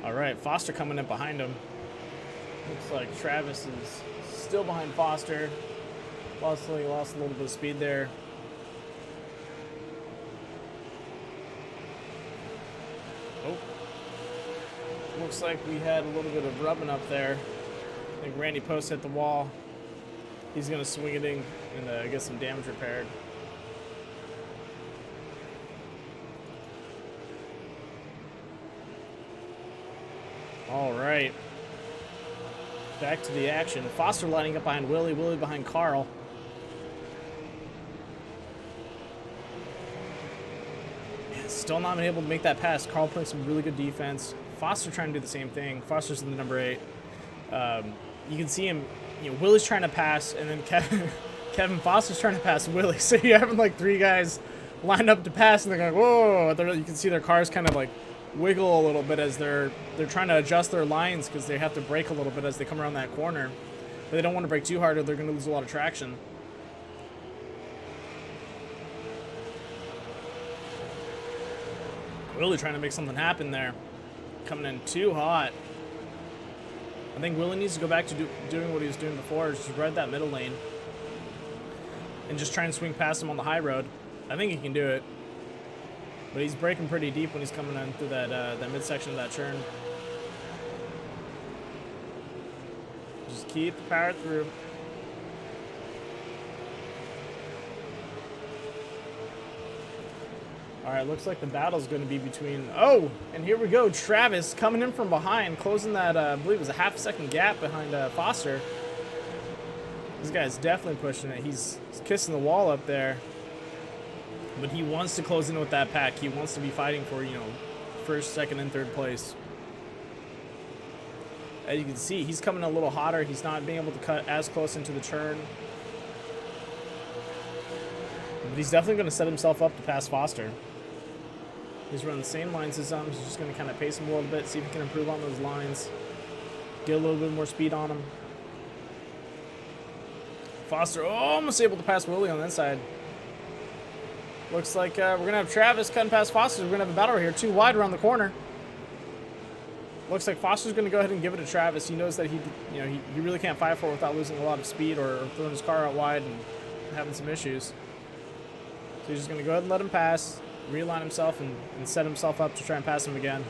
All right, Foster coming in behind him. Looks like Travis is still behind Foster. Lost a little bit of speed there. Oh. Looks like we had a little bit of rubbing up there. I think Randy Post hit the wall. He's going to swing it in and get some damage repaired. All right. Back to the action. Foster lining up behind Willie. Willie behind Carl. Still not been able to make that pass. Carl playing some really good defense. Foster trying to do the same thing. Foster's in the number 8. You can see him, you know, Willie's trying to pass, and then Kevin Foster's trying to pass Willie. So you're having like 3 guys lined up to pass, and they're going, whoa. You can see their cars kind of like wiggle a little bit as they're trying to adjust their lines, because they have to brake a little bit as they come around that corner. But they don't want to brake too hard, or they're going to lose a lot of traction. Willie trying to make something happen there. Coming in too hot. I think Willie needs to go back to doing what he was doing before, just ride that middle lane and just try and swing past him on the high road. I think he can do it, but he's braking pretty deep when he's coming in through that midsection of that turn. Just keep the power through. All right, looks like the battle's going to be between... Oh, and here we go. Travis coming in from behind, closing that, I believe it was a half-second gap behind Foster. This guy's definitely pushing it. He's kissing the wall up there. But he wants to close in with that pack. He wants to be fighting for, you know, first, second, and third place. As you can see, he's coming a little hotter. He's not being able to cut as close into the turn. But he's definitely going to set himself up to pass Foster. He's running the same lines as him. He's just going to kind of pace him a little bit, see if he can improve on those lines. Get a little bit more speed on him. Foster almost able to pass Willie on that side. Looks like we're going to have Travis cutting past Foster. We're going to have a battle right here. 2 wide around the corner. Looks like Foster's going to go ahead and give it to Travis. He knows that he really can't fight for it without losing a lot of speed or throwing his car out wide and having some issues. So he's just going to go ahead and let him pass, realign himself, and set himself up to try and pass him again.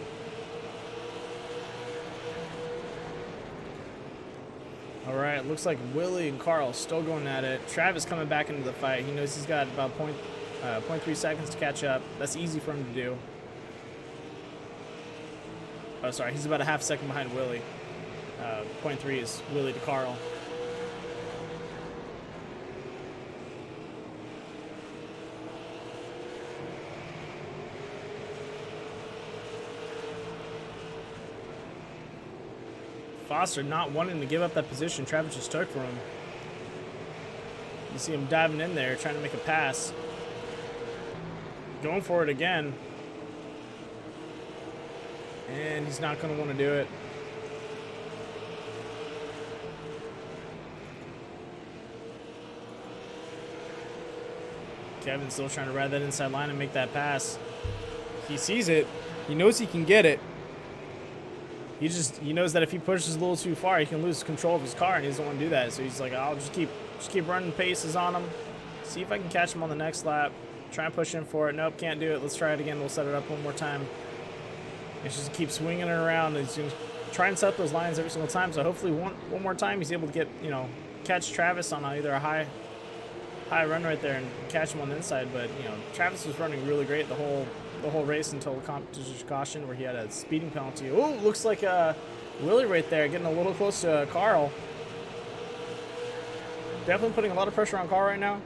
All right, looks like Willie and Carl still going at it. Travis coming back into the fight. He knows he's got about 0.3 seconds to catch up. That's easy for him to do. Oh, sorry, he's about a half second behind Willie. 0.3 is Willie to Carl. Foster not wanting to give up that position Travis just took from him. You see him diving in there, trying to make a pass. Going for it again. And he's not going to want to do it. Kevin's still trying to ride that inside line and make that pass. He sees it. He knows he can get it. He knows that if he pushes a little too far, he can lose control of his car, and he doesn't want to do that. So he's like, I'll just keep running paces on him. See if I can catch him on the next lap. Try and push in for it. Nope, can't do it. Let's try it again. We'll set it up one more time. It's just keep swinging it around. He's going to try and set up those lines every single time. So hopefully one more time he's able to get, catch Travis on either a high run right there and catch him on the inside. But, Travis was running really great the whole race until the competition caution where he had a speeding penalty. Oh, looks like Willie right there getting a little close to Carl. Definitely putting a lot of pressure on Carl right now.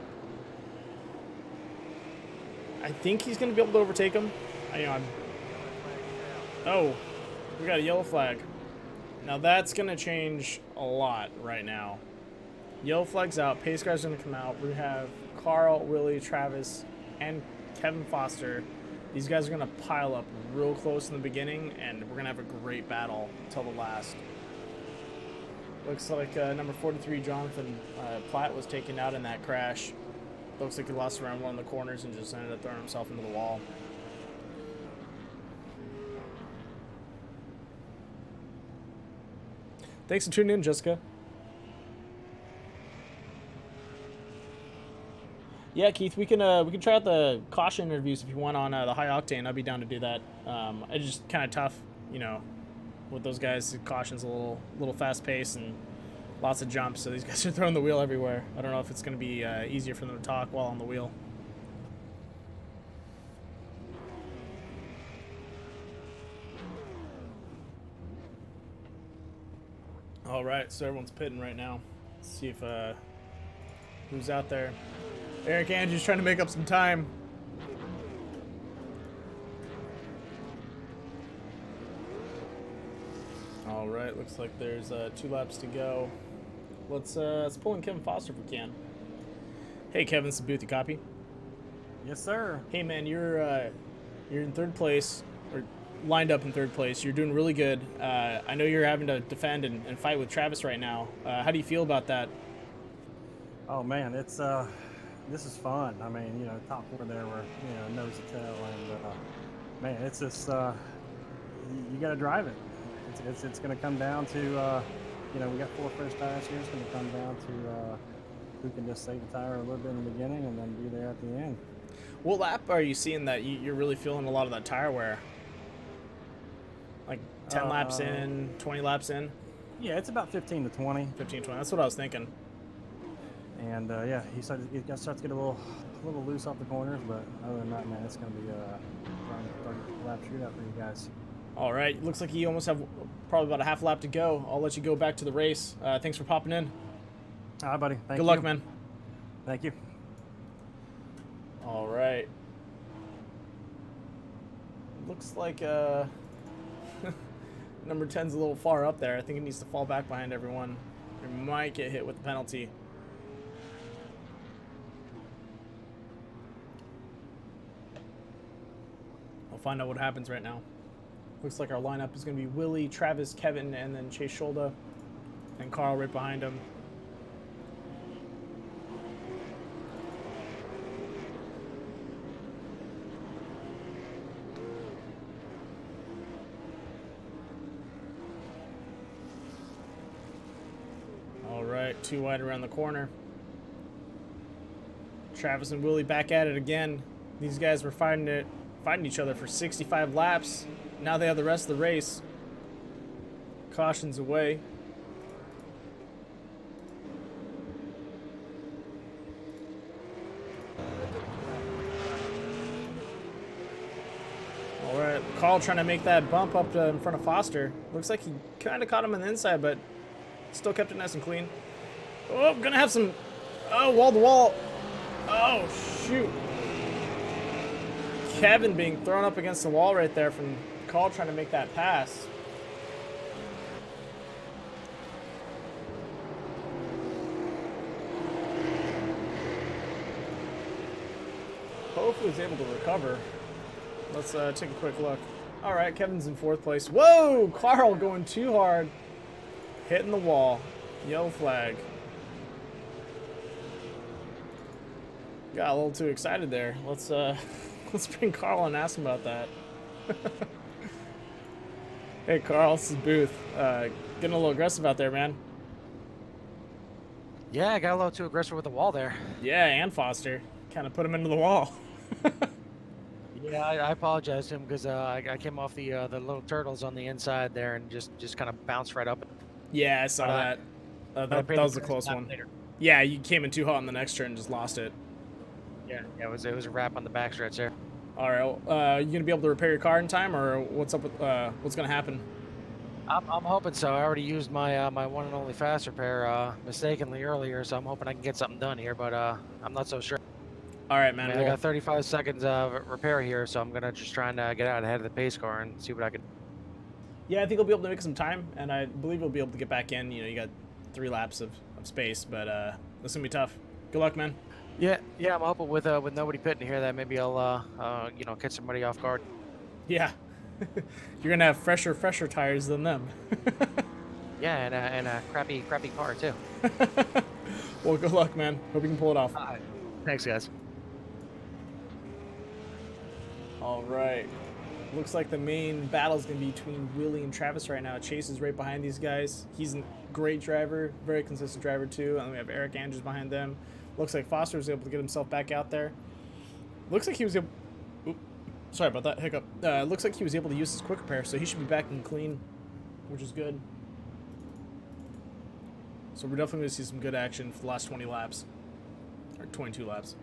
I think he's going to be able to overtake him. Oh, we got a yellow flag. Now that's going to change a lot right now. Yellow flag's out. Pace car's going to come out. We have Carl, Willie, Travis, and Kevin Foster. These guys are going to pile up real close in the beginning, and we're going to have a great battle until the last. Looks like number 43, Jonathan Platt, was taken out in that crash. Looks like he lost around one of the corners and just ended up throwing himself into the wall. Thanks for tuning in, Jessica. Yeah, Keith, we can try out the caution interviews if you want on the high octane. I'd be down to do that. It's just kind of tough, you know, with those guys. Caution's a little fast paced and lots of jumps, so these guys are throwing the wheel everywhere. I don't know if it's going to be easier for them to talk while on the wheel. All right, so everyone's pitting right now. Let's see if who's out there. Eric Andrews trying to make up some time. All right, looks like there's 2 laps to go. Let's pull in Kevin Foster if we can. Hey, Kevin, this is Booth. You copy? Yes, sir. Hey, man, you're in 3rd place, or lined up in 3rd place. You're doing really good. I know you're having to defend and fight with Travis right now. How do you feel about that? Oh man, it's this is fun. I mean, you know, top 4 there were, you know, nose to tail, and man, it's just you got to drive it. It's going to come down to you know, we got 4 fresh tires here. It's going to come down to who can just save the tire a little bit in the beginning and then be there at the end. What lap are you seeing that you're really feeling a lot of that tire wear? Like 10 laps in, 20 laps in? Yeah, it's about 15 to 20. 15, 20. That's what I was thinking. And yeah, he starts to get a little loose off the corners, but other than that, man, it's going to be a lap shootout for you guys. All right, looks like you almost have probably about a half lap to go. I'll let you go back to the race. Thanks for popping in. All right, buddy. Thank you. Good luck, man. Thank you. All right. Looks like number 10's a little far up there. I think it needs to fall back behind everyone. We might get hit with the penalty. I'll find out what happens right now. Looks like our lineup is going to be Willie, Travis, Kevin, and then Chase Scholda, and Carl right behind him. All right, 2 wide around the corner. Travis and Willie back at it again. These guys were fighting each other for 65 laps. Now they have the rest of the race. Caution's away. All right, Carl trying to make that bump up in front of Foster. Looks like he kind of caught him on the inside, but still kept it nice and clean. Oh, gonna have some, wall to wall. Oh, shoot. Kevin being thrown up against the wall right there from Carl trying to make that pass. Hopefully he's able to recover. Let's take a quick look. All right, Kevin's in 4th place. Whoa, Carl going too hard. Hitting the wall. Yellow flag. Got a little too excited there. Let's bring Carl and ask him about that. Hey, Carl, this is Booth. Getting a little aggressive out there, man. Yeah, I got a little too aggressive with the wall there. Yeah, and Foster. Kind of put him into the wall. Yeah, I apologize to him because I came off the little turtles on the inside there and just kind of bounced right up. Yeah, I saw that. That was a close one. Later. Yeah, you came in too hot on the next turn and just lost it. Yeah, it was a wrap on the backstretch there. All right, you gonna be able to repair your car in time, or what's up with what's gonna happen? I'm hoping so. I already used my my one and only fast repair mistakenly earlier, so I'm hoping I can get something done here, but I'm not so sure. All right, man. I Well, got 35 seconds of repair here, so I'm gonna just try and get out ahead of the pace car and see what I can. yeah, I think we'll be able to make some time, and I believe we'll be able to get back in. You know, you got 3 laps of space, but it's gonna be tough. Good luck, man. Yeah, I'm hoping with nobody pitting here that maybe I'll catch somebody off guard. Yeah, you're gonna have fresher tires than them. Yeah, and a crappy car too. Well, good luck, man. Hope you can pull it off. Thanks, guys. All right. Looks like the main battle is going to be between Willie and Travis right now. Chase is right behind these guys. He's a great driver, very consistent driver too. And we have Eric Andrews behind them. Looks like Foster was able to get himself back out there. Looks like he was able... Oop, sorry about that hiccup. Looks like he was able to use his quick repair, so he should be back and clean, which is good. So we're definitely going to see some good action for the last 20 laps. Or 22 laps.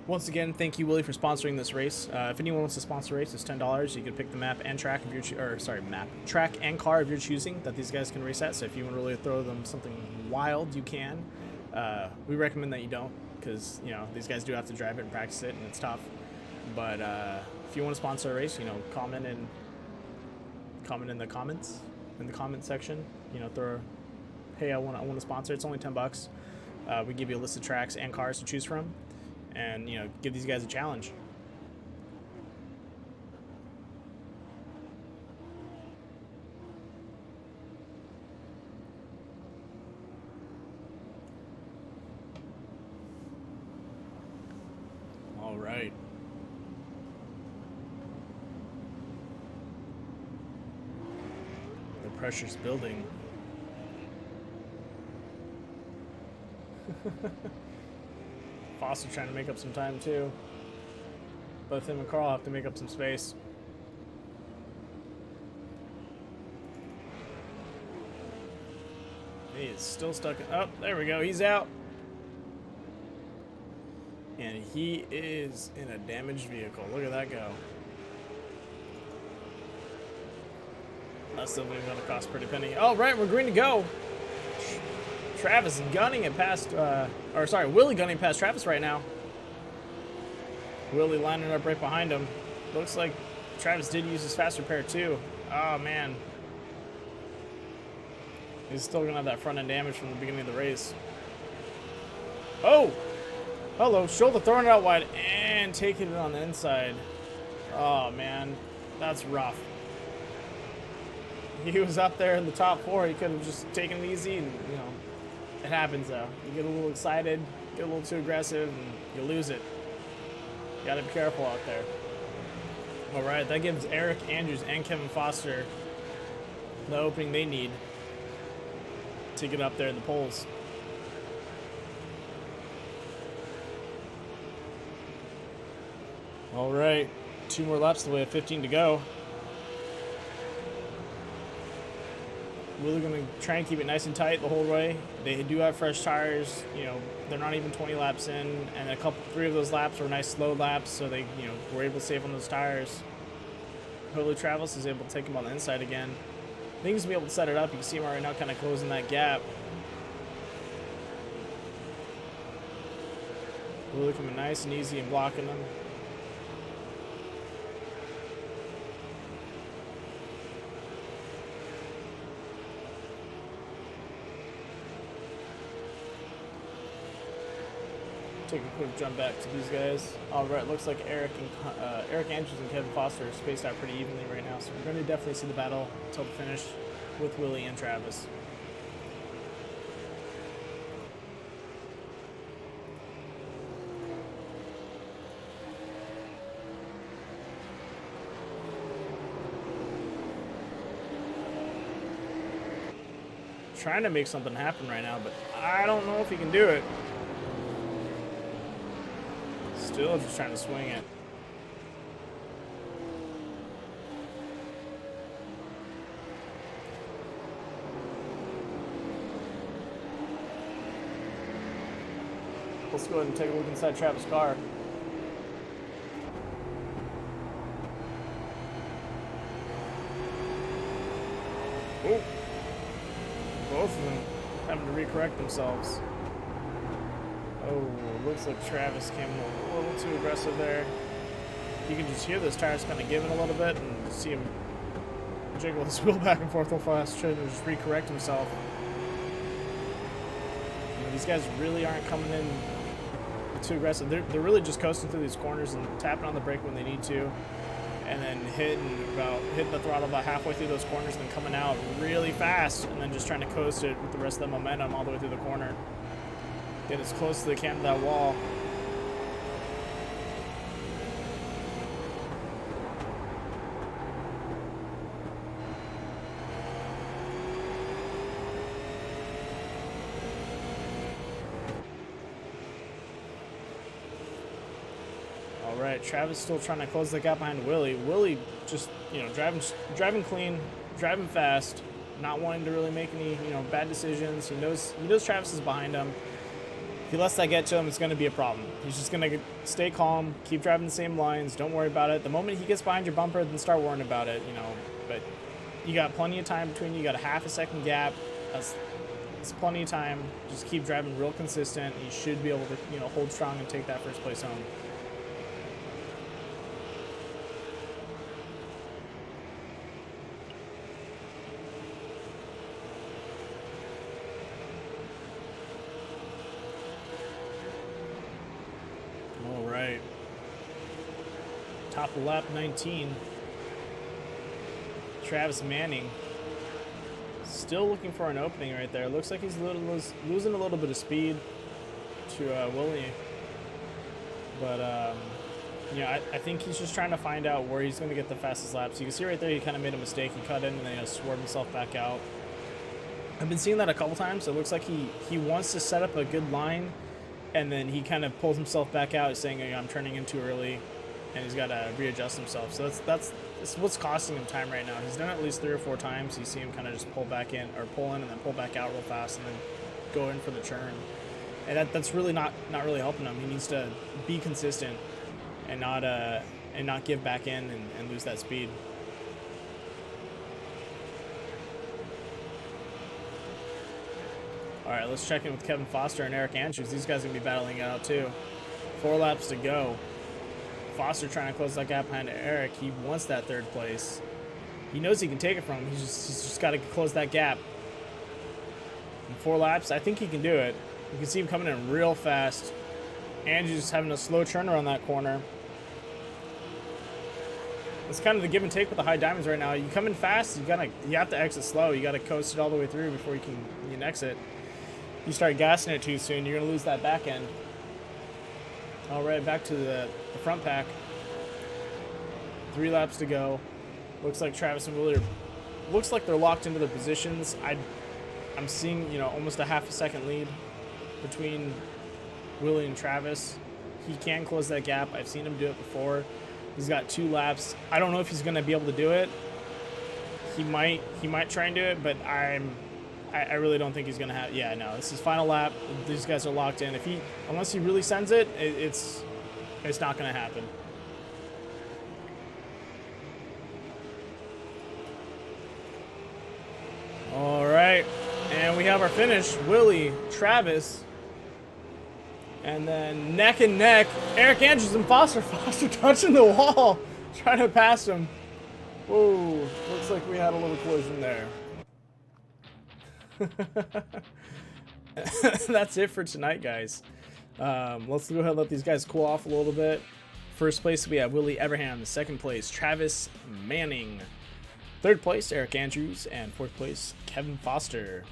Once again, thank you, Willie, for sponsoring this race. If anyone wants to sponsor a race, it's $10. You can pick the map and track if you're track and car if you're choosing that these guys can race at. So if you want to really throw them something wild, you can. We recommend that you don't, because these guys do have to drive it and practice it, and it's tough. But if you want to sponsor a race, comment in the comments section. Throw, hey, I want to sponsor. It's only $10. We give you a list of tracks and cars to choose from. And give these guys a challenge. All right. The pressure's building. Foster trying to make up some time too. Both him and Carl have to make up some space. He is still stuck in... Oh, there we go. He's out. And he is in a damaged vehicle. Look at that go. That's still going to cost a pretty penny. All right, we're green to go. Travis gunning it past, Willie gunning past Travis right now. Willie lining up right behind him. Looks like Travis did use his fast repair too. Oh man. He's still gonna have that front end damage from the beginning of the race. Oh! Hello, shoulder throwing it out wide and taking it on the inside. Oh man, that's rough. He was up there in the top 4. He could have just taken it easy and, it happens though. You get a little excited, get a little too aggressive, and you lose it. You gotta be careful out there. Alright, that gives Eric Andrews and Kevin Foster the opening they need to get up there in the polls. Alright, 2 more laps the way of 15 to go. Really going to try and keep it nice and tight the whole way. They do have fresh tires. They're not even 20 laps in, and 3 of those laps were nice slow laps, so they, were able to save on those tires. Hopefully Travis is able to take him on the inside again. I think he's going to be able to set it up. You can see him right now kind of closing that gap. Really coming nice and easy and blocking them. Take a quick jump back to these guys. All right, looks like Eric Andrews and Kevin Foster are spaced out pretty evenly right now, so we're going to definitely see the battle until the finish with Willie and Travis. Trying to make something happen right now, but I don't know if he can do it. Still just trying to swing it. Let's go ahead and take a look inside Travis' car. Oh. Both of them having to recorrect themselves. Oh, looks like Travis came a little too aggressive there. You can just hear those tires kind of giving a little bit and see him jiggle his wheel back and forth real fast, trying to just recorrect himself. You know, these guys really aren't coming in too aggressive. They're really just coasting through these corners and tapping on the brake when they need to, and then hitting the throttle about halfway through those corners, and then coming out really fast, and then just trying to coast it with the rest of the momentum all the way through the corner. Get as close to the can of that wall. All right, Travis still trying to close the gap behind Willie. Willie just, you know, driving clean, driving fast, not wanting to really make any, you know, bad decisions. He knows Travis is behind him. If he lets that get to him, it's going to be a problem. He's just going to stay calm, keep driving the same lines, don't worry about it. The moment he gets behind your bumper, then start worrying about it, you know. But you got plenty of time between you. You got a half a second gap. That's plenty of time. Just keep driving real consistent. You should be able to, you know, hold strong and take that first place home. All right. Top of lap 19. Travis Manning still looking for an opening right there. Looks like he's losing a little bit of speed to Willie. But, yeah, I think he's just trying to find out where he's going to get the fastest laps. You can see right there he kind of made a mistake. He cut in and then he swerved himself back out. I've been seeing that a couple times. It looks like he wants to set up a good line, and then he kind of pulls himself back out, saying, hey, I'm turning in too early, and he's got to readjust himself. So that's what's costing him time right now. He's done it at least 3 or 4 times. You see him kind of just pull back in, or pull in and then pull back out real fast, and then go in for the turn. And that's really not really helping him. He needs to be consistent and not give back in and lose that speed. All right, let's check in with Kevin Foster and Eric Andrews. These guys are going to be battling it out too. 4 laps to go. Foster trying to close that gap behind Eric. He wants that 3rd place. He knows he can take it from him. He's just got to close that gap. In 4 laps, I think he can do it. You can see him coming in real fast. Andrews having a slow turner on that corner. It's kind of the give and take with the high diamonds right now. You come in fast, you have to exit slow. You got to coast it all the way through before you can exit. You start gassing it too soon, you're going to lose that back end. All right, back to the front pack. 3 laps to go. Looks like Travis and Willie looks like they're locked into their positions. I'm seeing, you know, almost a half a second lead between Willie and Travis. He can close that gap. I've seen him do it before. He's got 2 laps. I don't know if he's going to be able to do it. He might try and do it, but I really don't think he's going to have. Yeah, no, this is final lap. These guys are locked in. Unless he really sends it, it's not going to happen. All right, and we have our finish. Willie, Travis, and then neck and neck, Eric Andrews and Foster. Foster touching the wall, trying to pass him. Whoa, looks like we had a little collision there. That's it for tonight, guys. Let's go ahead and let these guys cool off a little bit. First place, we have Willie Everham. 2nd place, Travis Manning. 3rd place, Eric Andrews. And 4th place, Kevin Foster.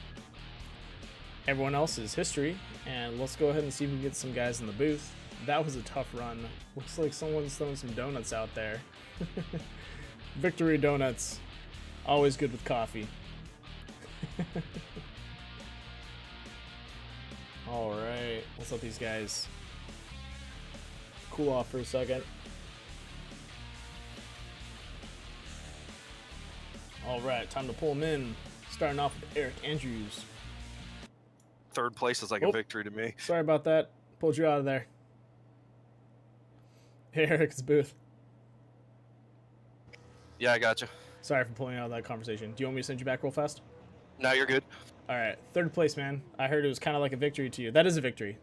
Everyone else is history. And let's go ahead and see if we can get some guys in the booth. That was a tough run. Looks like someone's throwing some donuts out there. Victory donuts. Always good with coffee. All right, let's let these guys cool off for a second. All right, time to pull them in. Starting off with Eric Andrews. 3rd place is like a victory to me. Sorry about that. Pulled you out of there. Hey, Eric, it's Booth. Yeah, I got you. Sorry for pulling you out of that conversation. Do you want me to send you back real fast? No, you're good. All right, 3rd place, man. I heard it was kind of like a victory to you. That is a victory.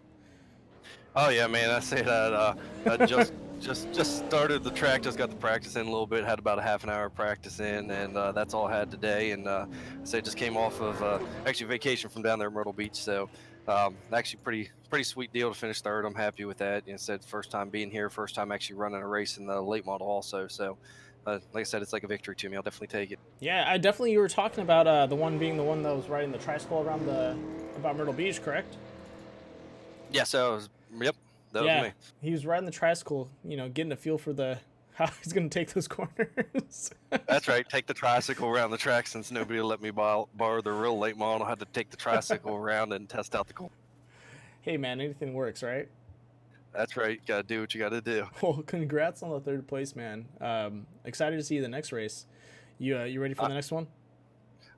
Oh yeah, man. I say that. I just started the track. Just got the practice in a little bit. Had about a half an hour of practice in, and that's all I had today. And I say just came off of actually vacation from down there at Myrtle Beach. So actually pretty sweet deal to finish third. I'm happy with that. You know, said first time being here, first time actually running a race in the late model also. So like I said, it's like a victory to me. I'll definitely take it. Yeah, I definitely. You were talking about the one being the one that was riding the tricycle around the about Myrtle Beach, correct? Yeah. So yep, that was Yeah, me. he was riding the tricycle. You know, getting a feel for the how he's gonna take those corners. That's right. Take the tricycle around the track since nobody will let me borrow the real late model. I had to take the tricycle around and test out the corner. Hey man, anything works, right? That's right. Got to do what you got to do. Well, congrats on the third place, man. Excited to see you the next race. You ready for the next one?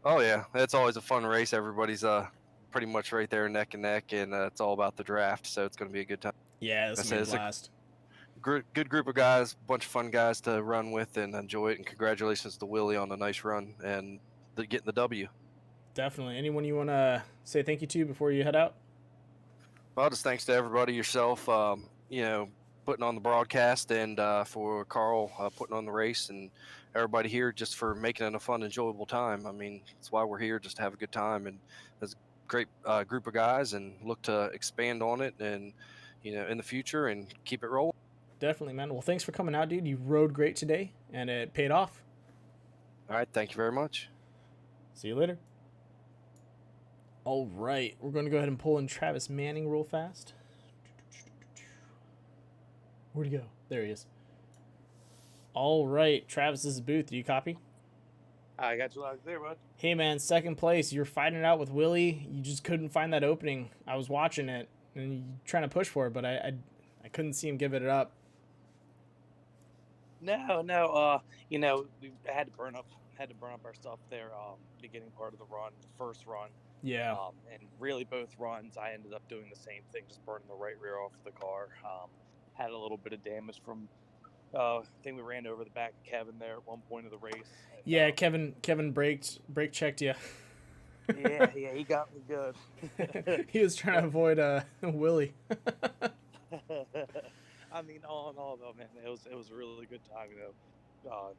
Oh yeah, it's always a fun race. Everybody's pretty much right there neck and neck, and it's all about the draft. So it's going to be a good time. Yeah, this I is say gonna be a it's a blast. good group of guys, bunch of fun guys to run with and enjoy it. And congratulations to Willie on a nice run and getting the W. Definitely. Anyone you want to say thank you to before you head out? Well, just thanks to everybody, yourself, you know, putting on the broadcast, and for Carl putting on the race, and everybody here just for making it a fun, enjoyable time. I mean, that's why we're here, just to have a good time, and it's a great group of guys, and look to expand on it, and in the future, and keep it rolling. Definitely, man. Well, thanks for coming out, dude. You rode great today, and it paid off. All right, thank you very much. See you later. All right, we're going to go ahead and pull in Travis Manning real fast. Where'd he go? There he is. All right, Travis's booth. Do you copy? I got you locked there, bud. Hey, man, second place. You're fighting it out with Willie. You just couldn't find that opening. I was watching it and you trying to push for it, but I couldn't see him give it up. No. We had to burn up our stuff there. Beginning part of the run, the first run. Yeah. And really both runs, I ended up doing the same thing, just burning the right rear off the car. Had a little bit of damage from. I think we ran over the back of Kevin there at one point of the race. And, Yeah, Kevin brake checked you. yeah, he got me good. He was trying to avoid Willie. I mean, all in all, though, man, it was a really good time. It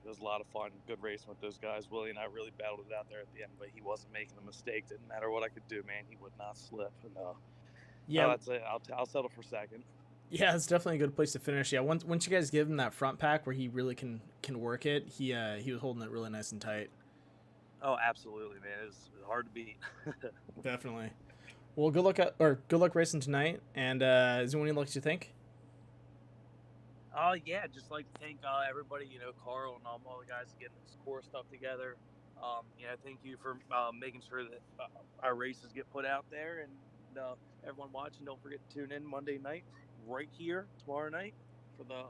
was a lot of fun, good racing with those guys. Willie and I really battled it out there at the end, but he wasn't making a mistake. Didn't matter what I could do, man. He would not slip. And yeah, that's it. I'll settle for second. Yeah, it's definitely a good place to finish. Yeah, once you guys give him that front pack where he really can work it, he was holding it really nice and tight. Oh, absolutely, man. It was hard to beat. Definitely. Well, good luck racing tonight. And is there anyone you'd like to thank? Yeah, just like to thank everybody, Carl and all the guys getting this core stuff together. Thank you for making sure that our races get put out there, and everyone watching, don't forget to tune in Monday night right here tomorrow night for the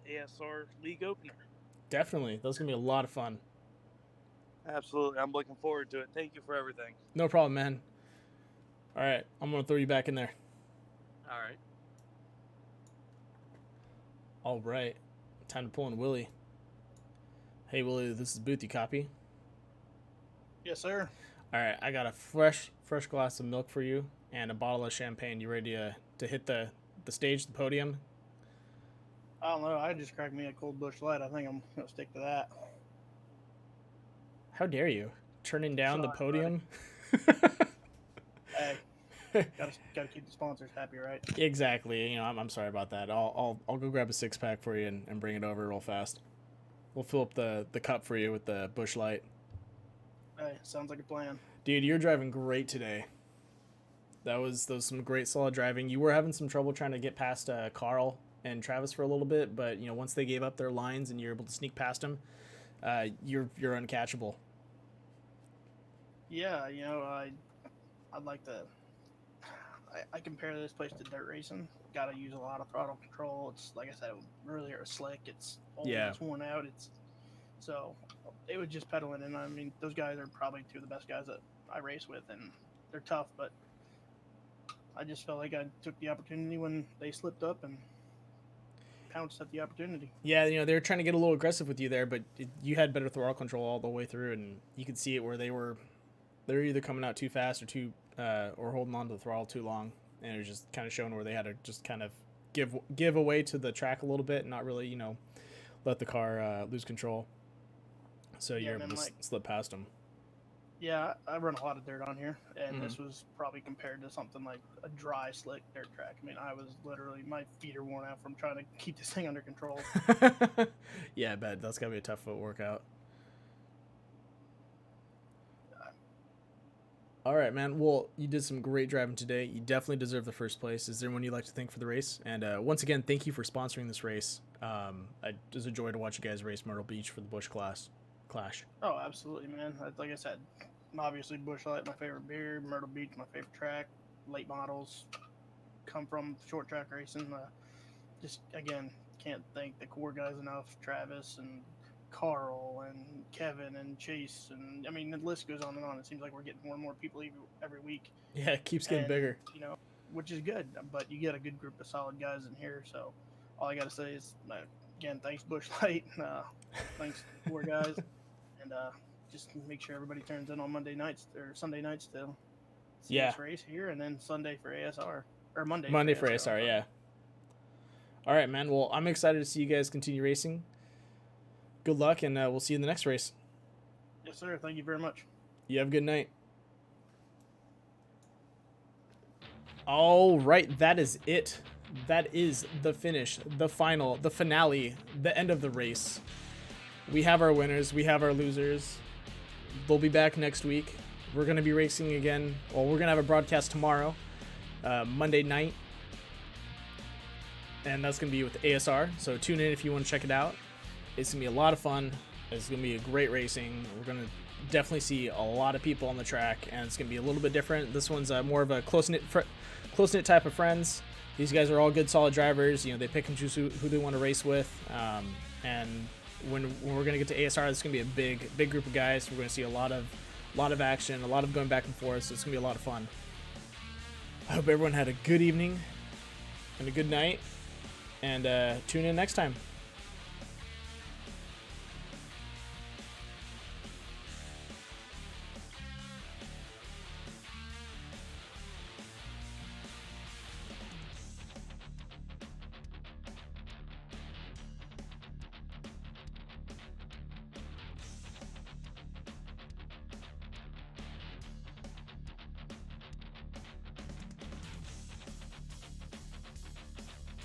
ASR League opener. Definitely. That's going to be a lot of fun. Absolutely. I'm looking forward to it. Thank you for everything. No problem, man. All right. I'm going to throw you back in there. All right. All right. Time to pull in Willie. Hey, Willie, this is Booth. You copy? Yes, sir. All right. I got a fresh glass of milk for you and a bottle of champagne. You ready to hit the stage, the podium? I don't know. I just cracked me a cold Busch Light. I think I'm gonna stick to that. How dare you? Turning down the podium? Hey, gotta keep the sponsors happy, right? Exactly. I'm sorry about that. I'll go grab a 6-pack for you and bring it over real fast. We'll fill up the cup for you with the Busch Light. Hey, sounds like a plan. Dude, you're driving great today. That was some great solid driving. You were having some trouble trying to get past Carl and Travis for a little bit, but once they gave up their lines and you're able to sneak past them, you're uncatchable. Yeah, I'd like to. I compare this place to dirt racing. Got to use a lot of throttle control. It's like I said earlier, it's slick. It's old. Yeah. It's worn out. So it was just pedaling, and I mean those guys are probably two of the best guys that I race with, and they're tough, but I just felt like I took the opportunity when they slipped up and pounced at the opportunity. Yeah, they were trying to get a little aggressive with you there, but you had better throttle control all the way through, and you could see it where they're either coming out too fast or holding on to the throttle too long. and it was just kind of showing where they had to just kind of give away to the track a little bit, and not really, let the car lose control. So Yeah, you're and able to then, slip past them. Yeah, I run a lot of dirt on here, and Mhm. this was probably compared to something like a dry, slick dirt track. I mean, I was literally, my feet are worn out from trying to keep this thing under control. Yeah, I bet that's gotta be a tough foot workout. All right, man. Well, you did some great driving today. You definitely deserve the first place. Is there anyone you'd like to thank for the race? And once again, thank you for sponsoring this race. It was a joy to watch you guys race Myrtle Beach for the Busch Clash. Oh, absolutely, man. Like I said, obviously Busch Light, my favorite beer. Myrtle Beach, my favorite track. Late models come from short track racing. Just again, can't thank the core guys enough. Travis and Carl and Kevin and Chase, and I mean the list goes on and on. It seems like we're getting more and more people every week. Yeah, it keeps getting And, bigger. which is good. But you get a good group of solid guys in here. So all I got to say is, again, thanks Busch Light, thanks core guys, and just make sure everybody turns in on Monday nights or Sunday nights to see Yeah. this race here, and then Sunday for ASR or Monday. Monday for ASR, yeah. All right, man. Well, I'm excited to see you guys continue racing. Good luck, and we'll see you in the next race. Yes, sir. Thank you very much. You have a good night. All right, that is it. That is the finish, the final, the finale, the end of the race. We have our winners. We have our losers. They'll be back next week. We're going to be racing again. Well, we're going to have a broadcast tomorrow, Monday night. And that's going to be with ASR. So tune in if you want to check it out. It's going to be a lot of fun. It's going to be a great racing. We're going to definitely see a lot of people on the track, and it's going to be a little bit different. This one's more of a close-knit type of friends. These guys are all good, solid drivers. They pick and choose who they want to race with. And when we're going to get to ASR, it's going to be a big group of guys. We're going to see a lot of action, a lot of going back and forth. So it's going to be a lot of fun. I hope everyone had a good evening and a good night. And tune in next time.